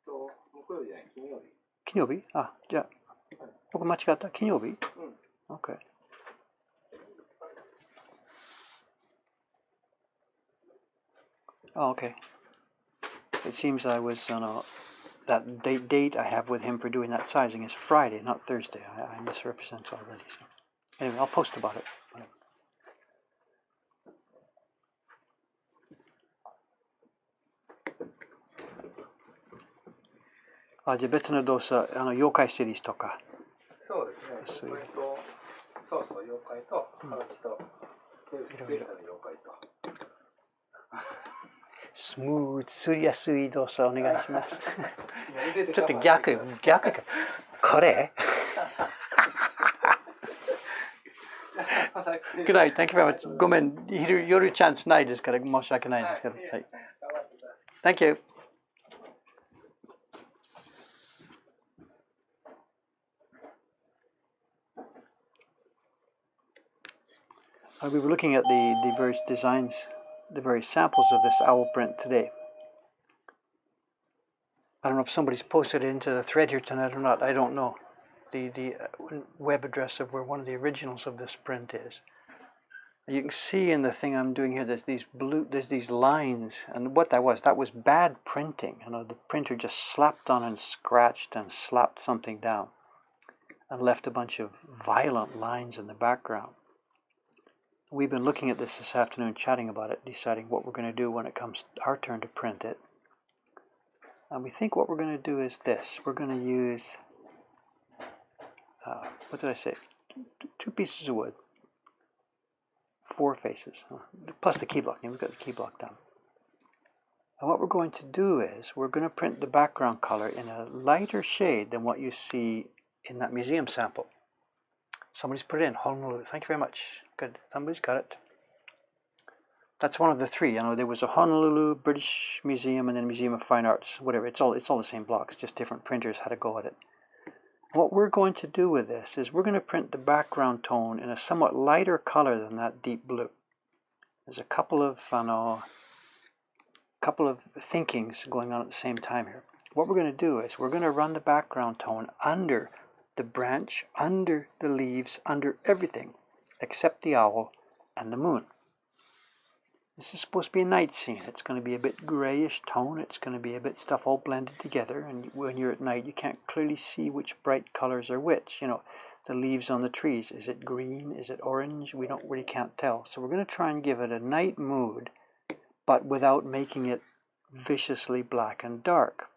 木曜日じゃない、金曜日。金曜日？じゃあ、僕間違った？金曜日？うん。OK. Oh, okay. It seems I was that date I have with him for doing that sizing is Friday, not Thursday. I misrepresent already. So anyway, I'll post about it. Ah, じゃあ別の動作、妖怪シリーズとか。そうですね。妖怪と、そうそう、妖怪と、ハガキと、デルサの妖怪と。スムーズ、すりやすい動作お願いします。ちょっと逆か。これGood night. Thank you very much. ごめん、夜チャンスないですから申し訳ないですけど。はい。Thank you. We were looking at the various designs, the various samples of this owl print today. I don't know if somebody's posted it into the thread here tonight or not. I don't know. The web address of where one of the originals of this print is. You can see in the thing I'm doing here, there's these lines, and what that was bad printing. The printer just slapped on and scratched and slapped something down, and left a bunch of violent lines in the background. We've been looking at this afternoon, chatting about it, deciding what we're going to do when it comes our turn to print it. And we think what we're going to do is this. We're going to use, what did I say? 2 pieces of wood, 4 faces, plus the key block. We've got the key block done. And what we're going to do is we're going to print the background color in a lighter shade than what you see in that museum sample. Somebody's put it in, Honolulu. Thank you very much. Good. Somebody's got it. That's one of the 3. There was a Honolulu British Museum and then Museum of Fine Arts, whatever. It's all the same blocks, just different printers had a go at it. What we're going to do with this is we're going to print the background tone in a somewhat lighter color than that deep blue. There's a couple of thinkings going on at the same time here. What we're going to do is we're going to run the background tone under the branch, under the leaves, under everything except the owl and the moon. This is supposed to be a night scene. It's going to be a bit grayish tone. It's going to be a bit stuff all blended together, and when you're at night you can't clearly see which bright colors are which. The leaves on the trees, is it green, is it orange? We really can't tell. So we're going to try and give it a night mood, but without making it viciously black and dark.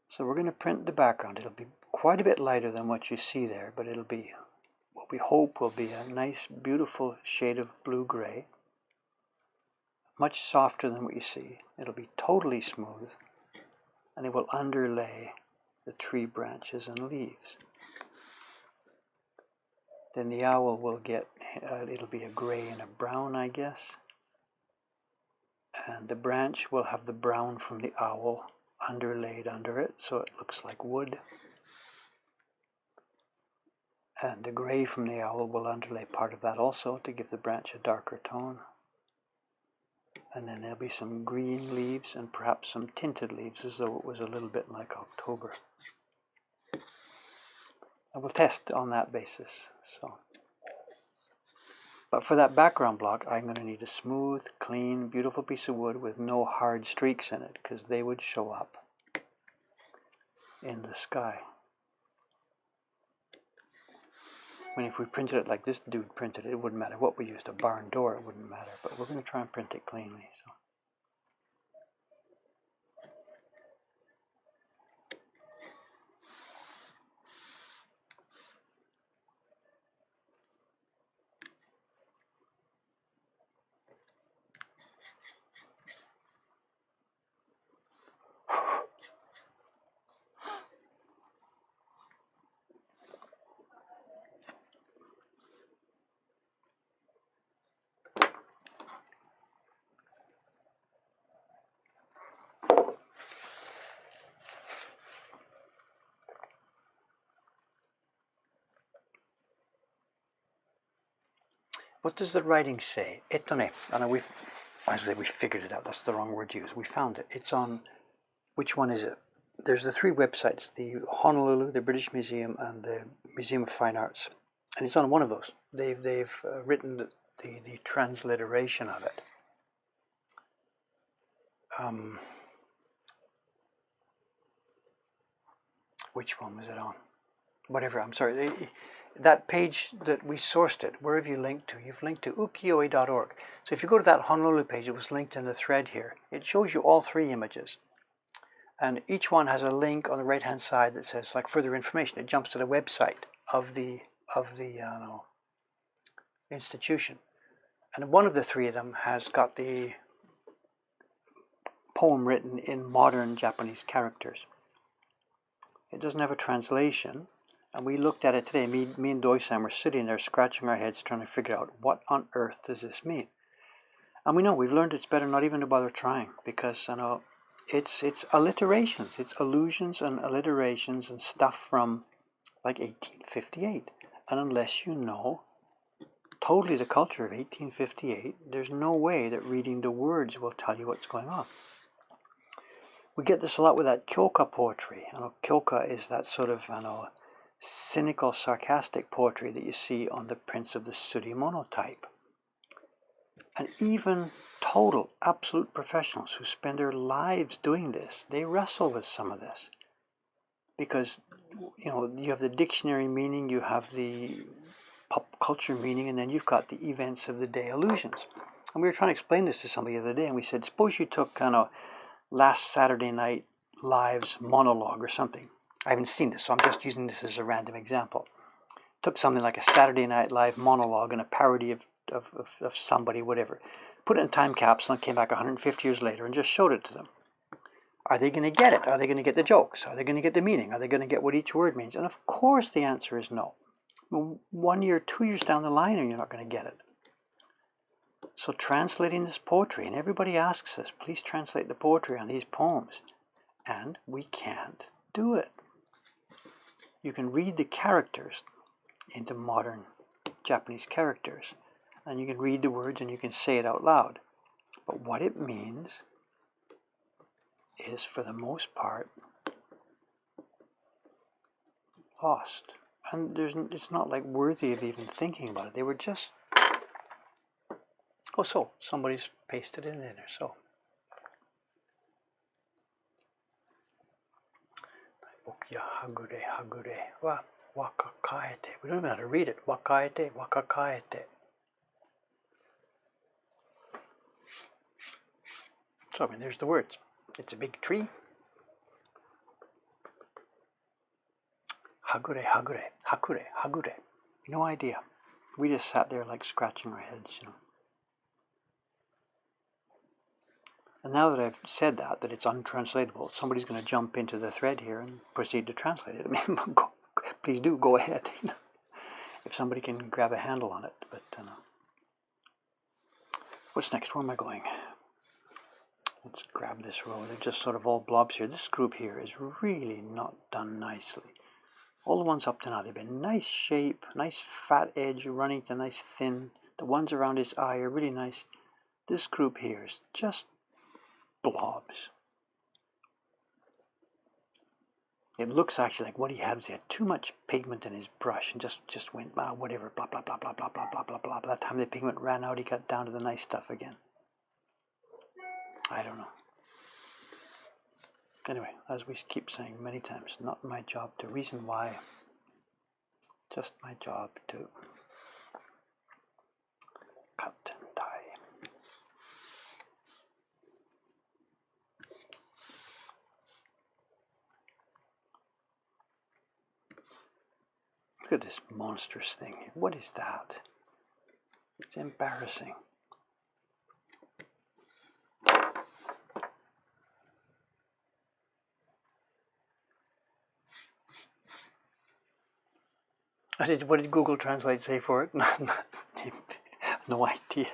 So we're going to print the background. It'll be quite a bit lighter than what you see there, but it'll be what we hope will be a nice, beautiful shade of blue-gray. Much softer than what you see. It'll be totally smooth, and it will underlay the tree branches and leaves. Then the owl will get, it'll be a gray and a brown, I guess. And the branch will have the brown from the owl underlaid under it, so it looks like wood. And the gray from the owl will underlay part of that also to give the branch a darker tone. And then there'll be some green leaves and perhaps some tinted leaves, as though it was a little bit like October. I will test on that basis. But for that background block, I'm going to need a smooth, clean, beautiful piece of wood with no hard streaks in it, because they would show up in the sky. I mean, if we printed it like this dude printed it, it wouldn't matter what we used, a barn door, it wouldn't matter. But we're going to try and print it cleanly. So. What does the writing say? Etone. We figured it out. That's the wrong word to use. We found it. It's on, which one is it? There's the three websites, the Honolulu, the British Museum, and the Museum of Fine Arts. And it's on one of those. They've written the transliteration of it. Which one was it on? Whatever, I'm sorry. That page that we sourced it, where have you linked to? You've linked to ukiyo-e.org. So if you go to that Honolulu page, it was linked in the thread here. It shows you all three images. And each one has a link on the right-hand side that says, like, further information. It jumps to the website of the institution. And one of the three of them has got the poem written in modern Japanese characters. It doesn't have a translation. And we looked at it today. Me and Doi-san were sitting there scratching our heads trying to figure out what on earth does this mean. And we know, we've learned it's better not even to bother trying, because it's alliterations, it's allusions and alliterations and stuff from like 1858. And unless you know totally the culture of 1858, there's no way that reading the words will tell you what's going on. We get this a lot with that kyoka poetry. Kyoka is that sort of cynical, sarcastic poetry that you see on the prints of the Surimono type. And even total, absolute professionals who spend their lives doing this, they wrestle with some of this. Because, you have the dictionary meaning, you have the pop culture meaning, and then you've got the events of the day allusions. And we were trying to explain this to somebody the other day, and we said, suppose you took Last Saturday Night Live's monologue or something. I haven't seen this, so I'm just using this as a random example. Took something like a Saturday Night Live monologue and a parody of somebody, whatever. Put it in a time capsule and came back 150 years later and just showed it to them. Are they going to get it? Are they going to get the jokes? Are they going to get the meaning? Are they going to get what each word means? And of course the answer is no. 1 year, 2 years down the line, and you're not going to get it. So translating this poetry, and everybody asks us, please translate the poetry on these poems. And we can't do it. You can read the characters into modern Japanese characters, and you can read the words and you can say it out loud. But what it means is, for the most part, lost. And it's not like worthy of even thinking about it. They were just, so somebody's pasted it in there, so. Okya hagure hagure wa wakakaete. We don't even know how to read it. Wakaete, wakakaete. So, there's the words. It's a big tree. Hagure, hagure, hakure, hagure. No idea. We just sat there like scratching our heads, And now that I've said that it's untranslatable, somebody's going to jump into the thread here and proceed to translate it. Please do, go ahead. If somebody can grab a handle on it. But what's next? Where am I going? Let's grab this row. They're just sort of all blobs here. This group here is really not done nicely. All the ones up to now, they've been nice shape, nice fat edge running to nice thin. The ones around his eye are really nice. This group here is just blobs. It looks actually like what he had was he had too much pigment in his brush and just went, whatever, blah, blah, blah, blah, blah, blah, blah, blah, blah. By the time the pigment ran out, he got down to the nice stuff again. I don't know. Anyway, as we keep saying many times, not my job to reason why, just my job to cut and dye. Look at this monstrous thing. What is that? It's embarrassing. What did Google Translate say for it? No idea.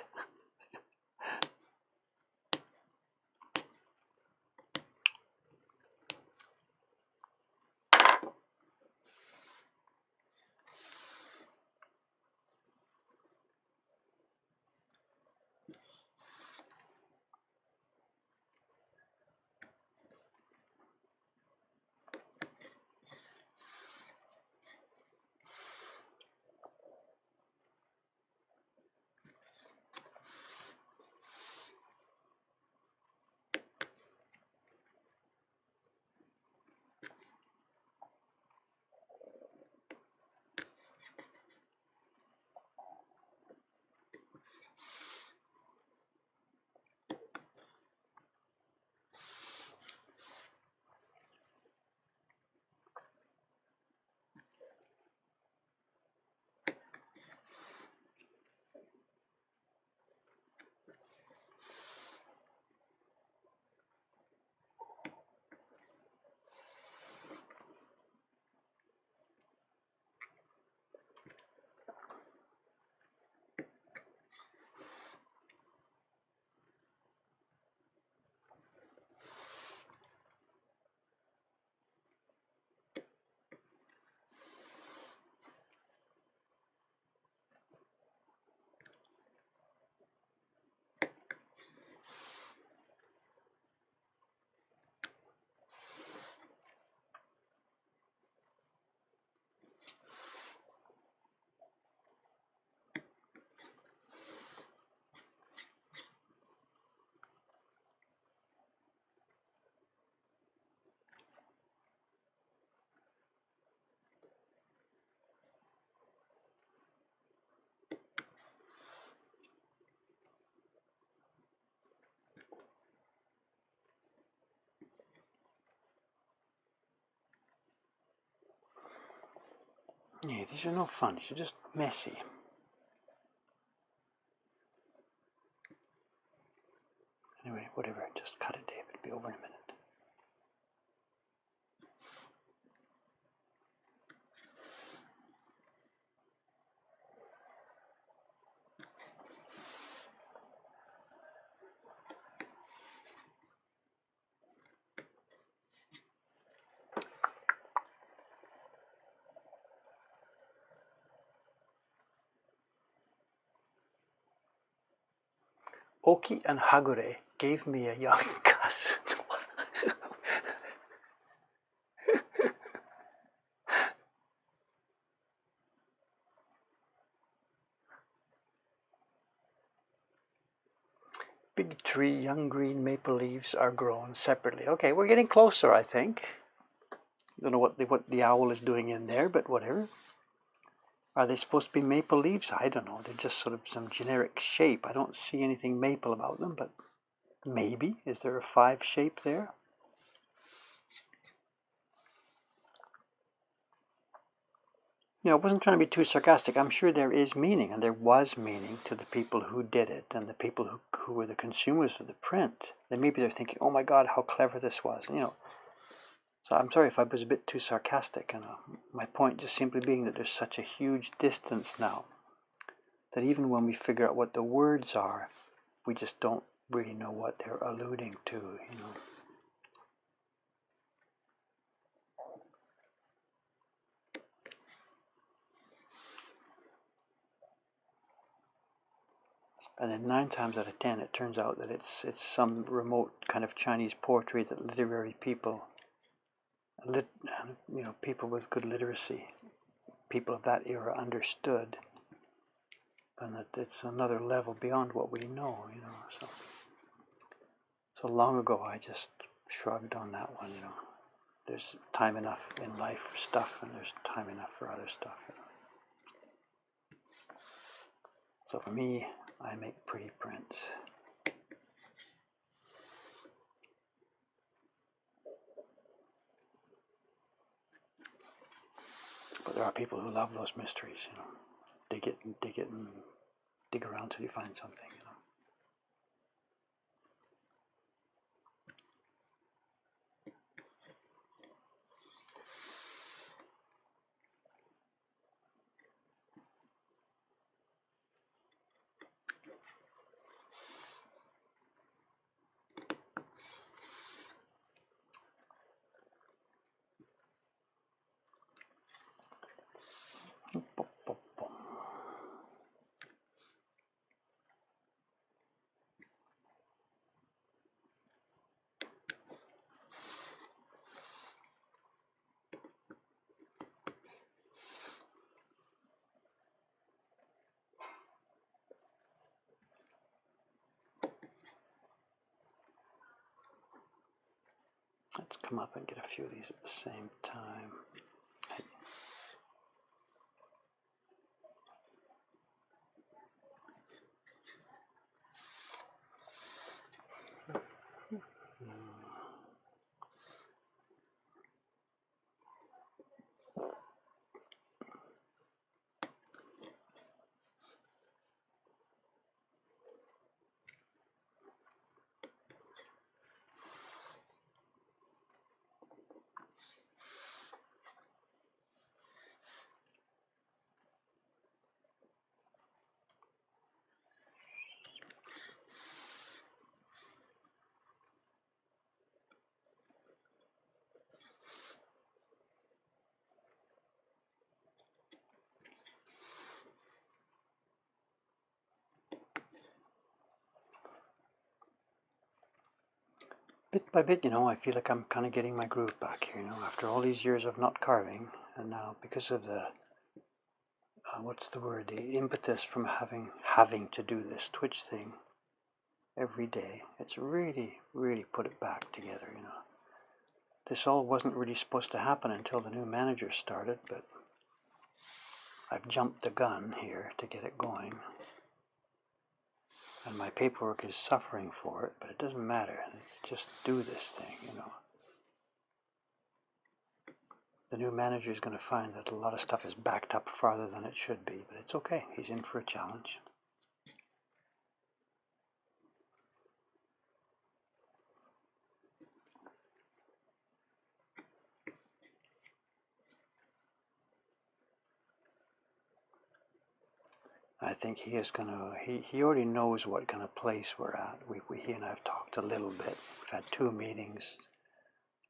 Yeah, these are no fun. These are just messy. Anyway, whatever. Just cut it, Dave. It'll be over in a minute. Oki and Hagure gave me a young cousin. Big tree, young green maple leaves are grown separately. Okay, we're getting closer, I think. Don't know what the owl is doing in there, but whatever. Are they supposed to be maple leaves? I don't know. They're just sort of some generic shape. I don't see anything maple about them, but maybe. Is there a 5 shape there? You know, I wasn't trying to be too sarcastic. I'm sure there is meaning, and there was meaning to the people who did it and the people who were the consumers of the print. Then maybe they're thinking, oh my God, how clever this was. You know. So I'm sorry if I was a bit too sarcastic. And my point just simply being that there's such a huge distance now that even when we figure out what the words are, we just don't really know what they're alluding to, you know. And then 9 times out of 10, it turns out that it's some remote kind of Chinese poetry that literary people, people with good literacy, people of that era understood, and that it's another level beyond what we know, So long ago, I just shrugged on that one, There's time enough in life for stuff, and there's time enough for other stuff. So for me, I make pretty prints. But there are people who love those mysteries, dig it and dig around till you find something, Let's come up and get a few of these at the same time. Bit by bit, I feel like I'm kind of getting my groove back here, after all these years of not carving, and now because of the, the impetus from having to do this Twitch thing every day, it's really, really put it back together, This all wasn't really supposed to happen until the new manager started, but I've jumped the gun here to get it going. And my paperwork is suffering for it, but it doesn't matter. Let's just do this thing, The new manager is going to find that a lot of stuff is backed up farther than it should be, but it's okay. He's in for a challenge. I think he is going to, he already knows what kind of place we're at. He and I have talked a little bit. We've had 2 meetings,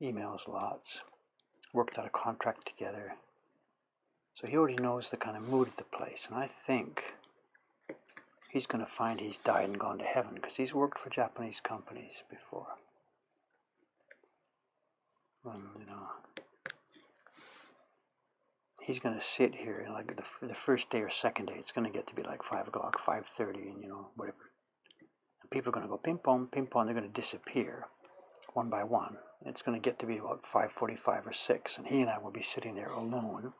emails lots, worked out a contract together. So he already knows the kind of mood of the place. And I think he's going to find he's died and gone to heaven, because he's worked for Japanese companies before. And, he's going to sit here, and like the first day or second day, it's going to get to be like 5 o'clock, 5:30, and whatever. And people are going to go ping pong, they're going to disappear one by one. It's going to get to be about 5:45 or 6, and he and I will be sitting there alone.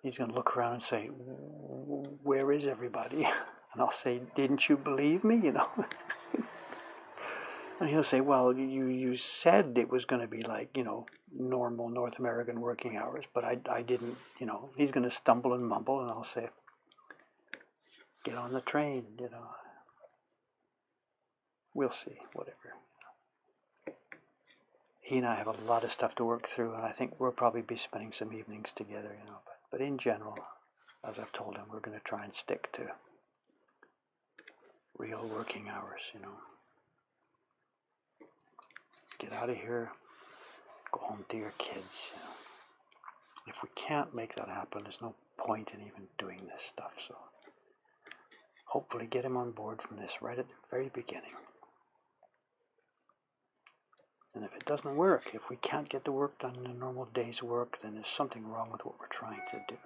He's going to look around and say, "Where is everybody?" And I'll say, "Didn't you believe me?" And he'll say, "Well, you said it was going to be like, normal North American working hours, but I didn't, He's going to stumble and mumble, and I'll say, "Get on the train, We'll see, whatever." He and I have a lot of stuff to work through, and I think we'll probably be spending some evenings together, But in general, as I've told him, we're going to try and stick to real working hours, Get out of here, go home to your kids, If we can't make that happen, there's no point in even doing this stuff, so hopefully get him on board from this right at the very beginning. And if it doesn't work, if we can't get the work done in a normal day's work, then there's something wrong with what we're trying to do.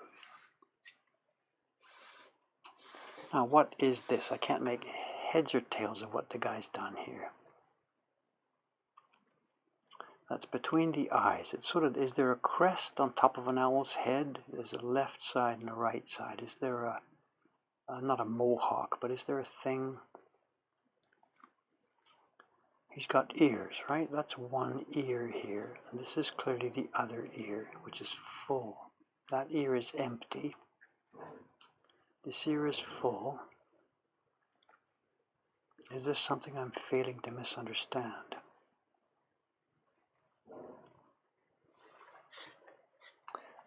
Now, what is this? I can't make heads or tails of what the guy's done here. That's between the eyes. It's sort of, is there a crest on top of an owl's head? There's a left side and a right side. Is there a, not a mohawk, but is there a thing? He's got ears, right? That's one ear here. And this is clearly the other ear, which is full. That ear is empty. This ear is full. Is this something I'm failing to misunderstand?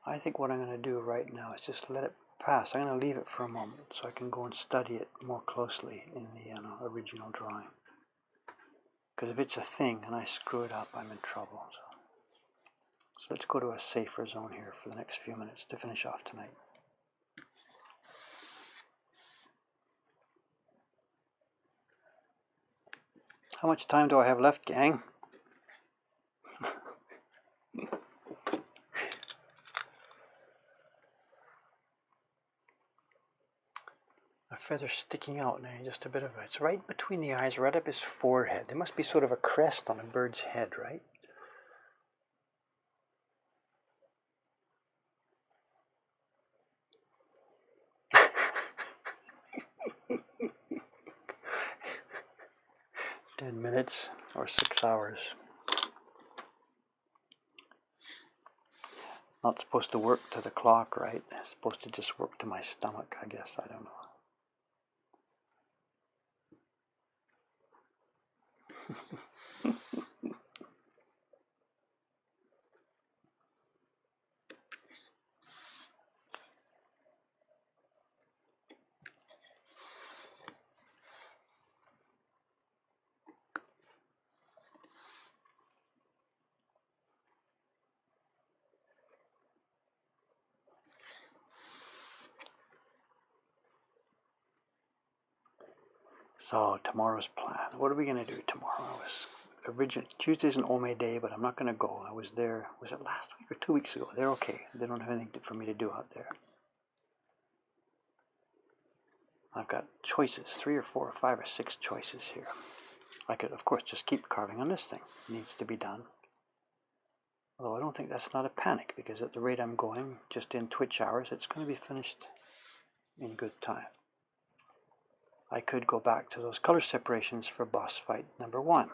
I think what I'm going to do right now is just let it pass. I'm going to leave it for a moment so I can go and study it more closely in the original drawing. Because if it's a thing and I screw it up, I'm in trouble. So let's go to a safer zone here for the next few minutes to finish off tonight. How much time do I have left, gang? A feather sticking out now, just a bit of it. It's right between the eyes, right up his forehead. There must be sort of a crest on a bird's head, right? "10 minutes or 6 hours. Not supposed to work to the clock, right? It's supposed to just work to my stomach, I guess. I don't know. So tomorrow's plan. What are we going to do tomorrow? Tuesday's an Ome day, but I'm not going to go. I was there. Was it last week or 2 weeks ago? They're okay. They don't have anything for me to do out there. I've got choices, 3 or 4 or 5 or 6 choices here. I could, of course, just keep carving on this thing. It needs to be done. Although I don't think that's not a panic, because at the rate I'm going, just in Twitch hours, it's going to be finished in good time. I could go back to those color separations for boss fight number 1.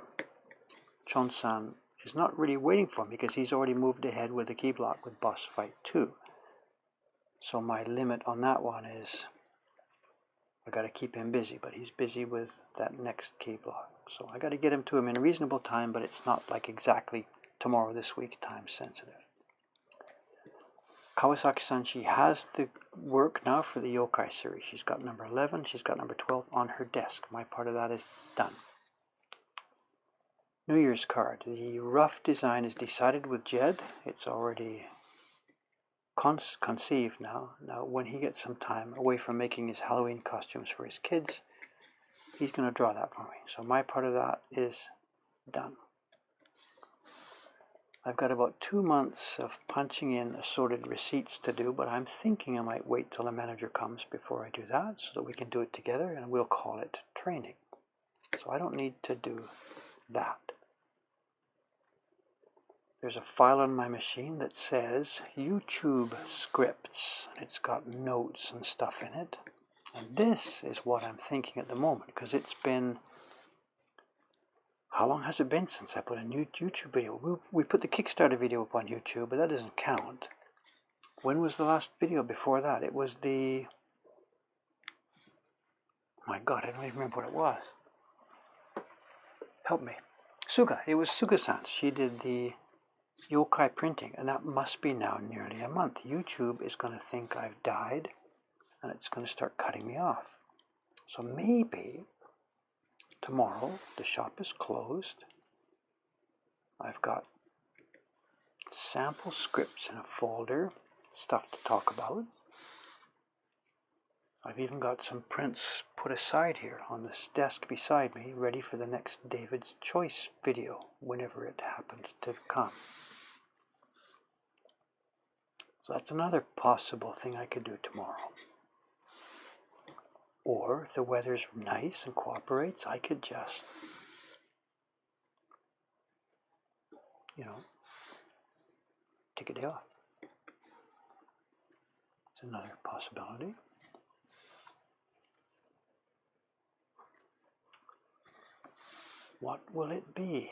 Chon-san is not really waiting for me because he's already moved ahead with the key block with boss fight 2. So my limit on that one is I got to keep him busy, but he's busy with that next key block. So I got to get him to him in a reasonable time, but it's not like exactly tomorrow this week time sensitive. Kawasaki-san, she has the work now for the yokai series. She's got number 11, she's got number 12 on her desk. My part of that is done. New Year's card. The rough design is decided with Jed. It's already conceived now. Now, when he gets some time away from making his Halloween costumes for his kids, he's going to draw that for me. So my part of that is done. I've got about 2 months of punching in assorted receipts to do, but I'm thinking I might wait till the manager comes before I do that so that we can do it together, and we'll call it training. So I don't need to do that. There's a file on my machine that says YouTube scripts. It's got notes and stuff in it. And this is what I'm thinking at the moment, because it's been... How long has it been since I put a new YouTube video? We put the Kickstarter video up on YouTube, but that doesn't count. When was the last video before that? It was the... My God, I don't even remember what it was. Help me. Suga. It was Suga-san. She did the yokai printing, and that must be now nearly a month. YouTube is going to think I've died, and it's going to start cutting me off. So maybe... Tomorrow, the shop is closed. I've got sample scripts in a folder, stuff to talk about. I've even got some prints put aside here on this desk beside me, ready for the next David's Choice video, whenever it happened to come. So that's another possible thing I could do tomorrow. Or if the weather's nice and cooperates, I could just, take a day off. It's another possibility. What will it be?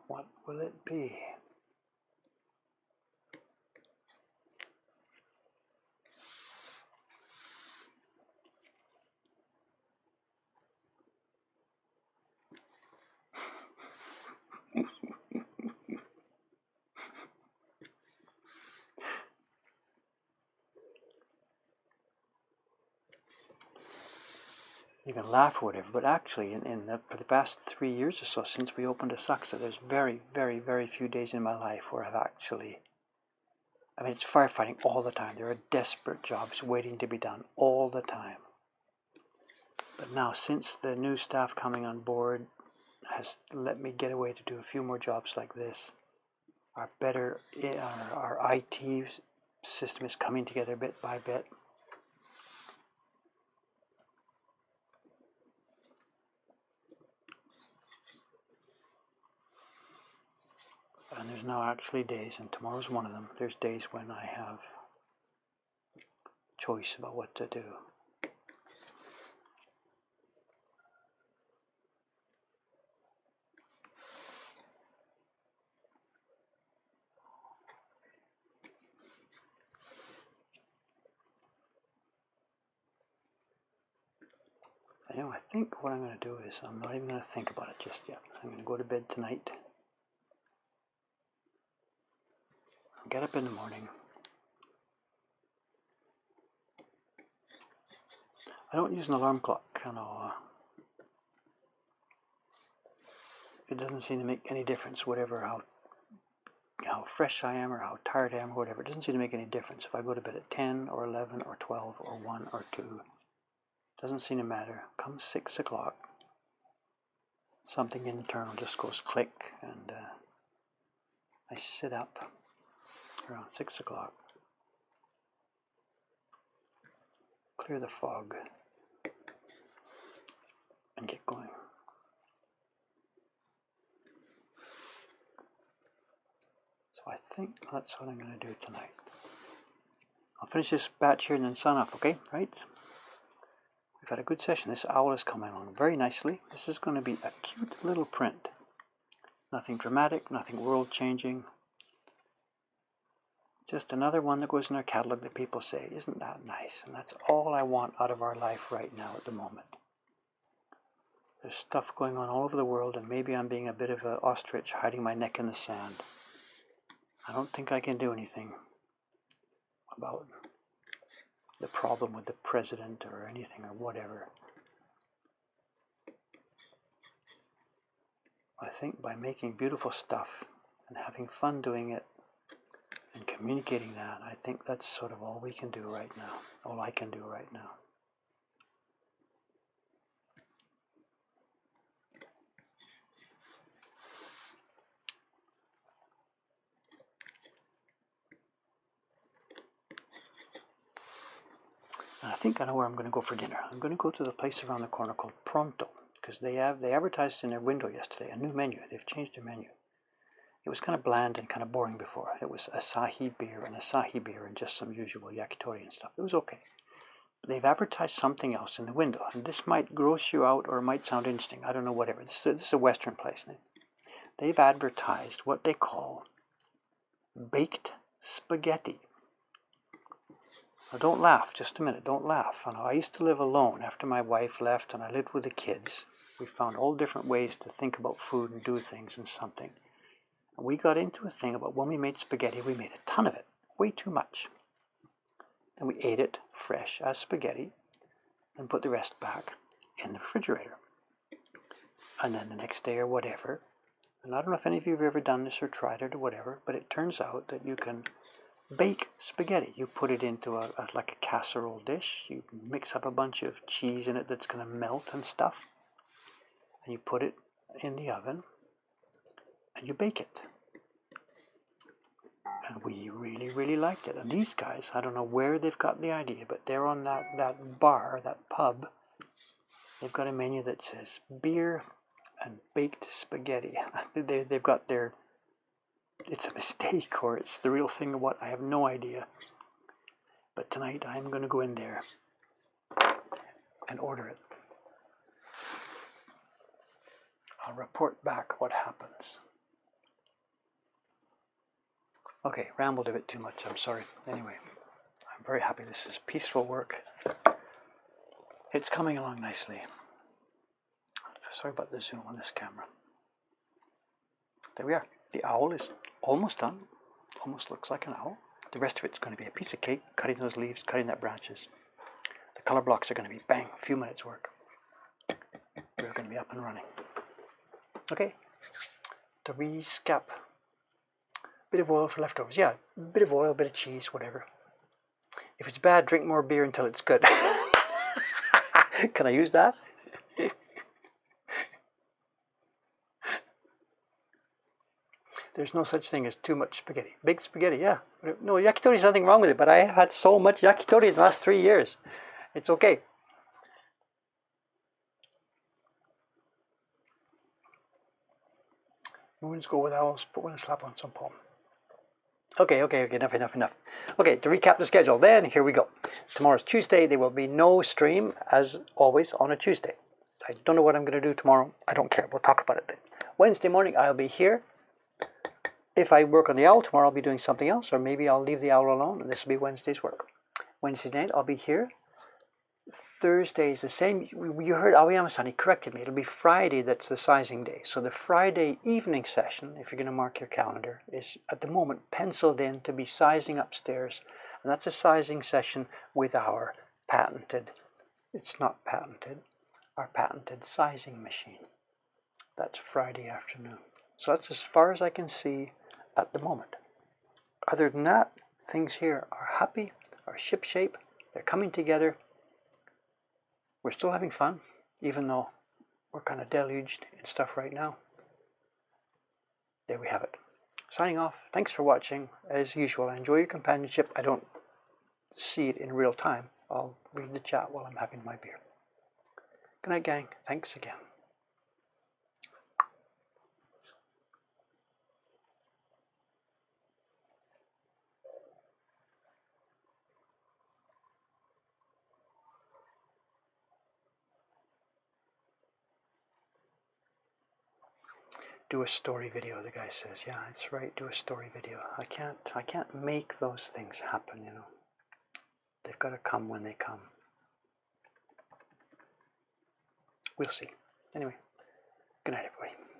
What will it be? You can laugh or whatever, but actually for the past 3 years or so since we opened Asakusa, there's very, very, very few days in my life where I've actually, it's firefighting all the time. There are desperate jobs waiting to be done all the time. But now, since the new staff coming on board has let me get away to do a few more jobs like this, our IT system is coming together bit by bit. And there's now actually days, and tomorrow's one of them, there's days when I have choice about what to do. I think what I'm going to do is, I'm not even going to think about it just yet. I'm going to go to bed tonight. I'll get up in the morning. I don't use an alarm clock. It doesn't seem to make any difference, how fresh I am or how tired I am or whatever. It doesn't seem to make any difference if I go to bed at 10 or 11 or 12 or 1 or 2. It doesn't seem to matter. Come 6 o'clock, something internal just goes click, and I sit up around 6 o'clock, clear the fog, and get going. So I think that's what I'm going to do tonight. I'll finish this batch here and then sign off, okay? Right? We've had a good session. This owl is coming along very nicely. This is going to be a cute little print. Nothing dramatic, nothing world-changing. Just another one that goes in our catalog that people say, isn't that nice? And that's all I want out of our life right now at the moment. There's stuff going on all over the world, and maybe I'm being a bit of an ostrich hiding my neck in the sand. I don't think I can do anything about the problem with the president or anything or whatever. I think by making beautiful stuff and having fun doing it and communicating that, I think that's sort of all we can do right now, all I can do right now. And I think I know where I'm going to go for dinner. I'm going to go to the place around the corner called Pronto, because they advertised in their window yesterday a new menu. They've changed their menu. It was kind of bland and kind of boring before. It was Asahi beer and just some usual yakitori and stuff. It was okay. But they've advertised something else in the window, and this might gross you out or it might sound interesting. I don't know, whatever. This is a Western place. They've advertised what they call baked spaghetti. Now don't laugh, just a minute, don't laugh. I used to live alone after my wife left and I lived with the kids. We found all different ways to think about food and do things and something. And we got into a thing about when we made spaghetti, we made a ton of it, way too much. And we ate it fresh as spaghetti and put the rest back in the refrigerator. And then the next day or whatever, and I don't know if any of you have ever done this or tried it or whatever, but it turns out that you can bake spaghetti. You put it into like a casserole dish. You mix up a bunch of cheese in it that's going to melt and stuff. And you put it in the oven and you bake it. And we really, really liked it. And these guys, I don't know where they've got the idea, but they're on that bar, that pub. They've got a menu that says beer and baked spaghetti. They've got their, it's a mistake or it's the real thing or what, I have no idea. But tonight I'm going to go in there and order it. I'll report back what happens. Okay, rambled a bit too much, I'm sorry. Anyway, I'm very happy this is peaceful work. It's coming along nicely. Sorry about the zoom on this camera. There we are. The owl is almost done. Almost looks like an owl. The rest of it's going to be a piece of cake, cutting those leaves, cutting that branches. The color blocks are going to be bang, a few minutes work. We're going to be up and running. Okay, to recap. Bit of oil for leftovers. Yeah, a bit of oil, a bit of cheese, whatever. If it's bad, drink more beer until it's good. Can I use that? There's no such thing as too much spaghetti. Big spaghetti, yeah. No, yakitori is nothing wrong with it, but I have had so much yakitori in the last 3 years. It's okay. Moons go with owls, put one and slap on some palm. Okay, enough. Okay, to recap the schedule then, here we go. Tomorrow's Tuesday, there will be no stream, as always, on a Tuesday. I don't know what I'm going to do tomorrow. I don't care, we'll talk about it. Wednesday morning, I'll be here. If I work on the owl, tomorrow I'll be doing something else, or maybe I'll leave the owl alone, and this will be Wednesday's work. Wednesday night, I'll be here. Thursday is the same. You heard Aoyama-san, he corrected me. It'll be Friday that's the sizing day. So the Friday evening session, if you're going to mark your calendar, is at the moment penciled in to be sizing upstairs. And that's a sizing session with our patented, it's not patented, our patented sizing machine. That's Friday afternoon. So that's as far as I can see at the moment. Other than that, things here are happy, are shipshape, they're coming together. We're still having fun, even though we're kind of deluged in stuff right now. There we have it. Signing off. Thanks for watching. As usual, I enjoy your companionship. I don't see it in real time. I'll read the chat while I'm having my beer. Good night, gang. Thanks again. Do a story video, the guy says. Yeah, it's right, do a story video. I can't make those things happen, you know. They've got to come when they come. We'll see. Anyway, good night, everybody.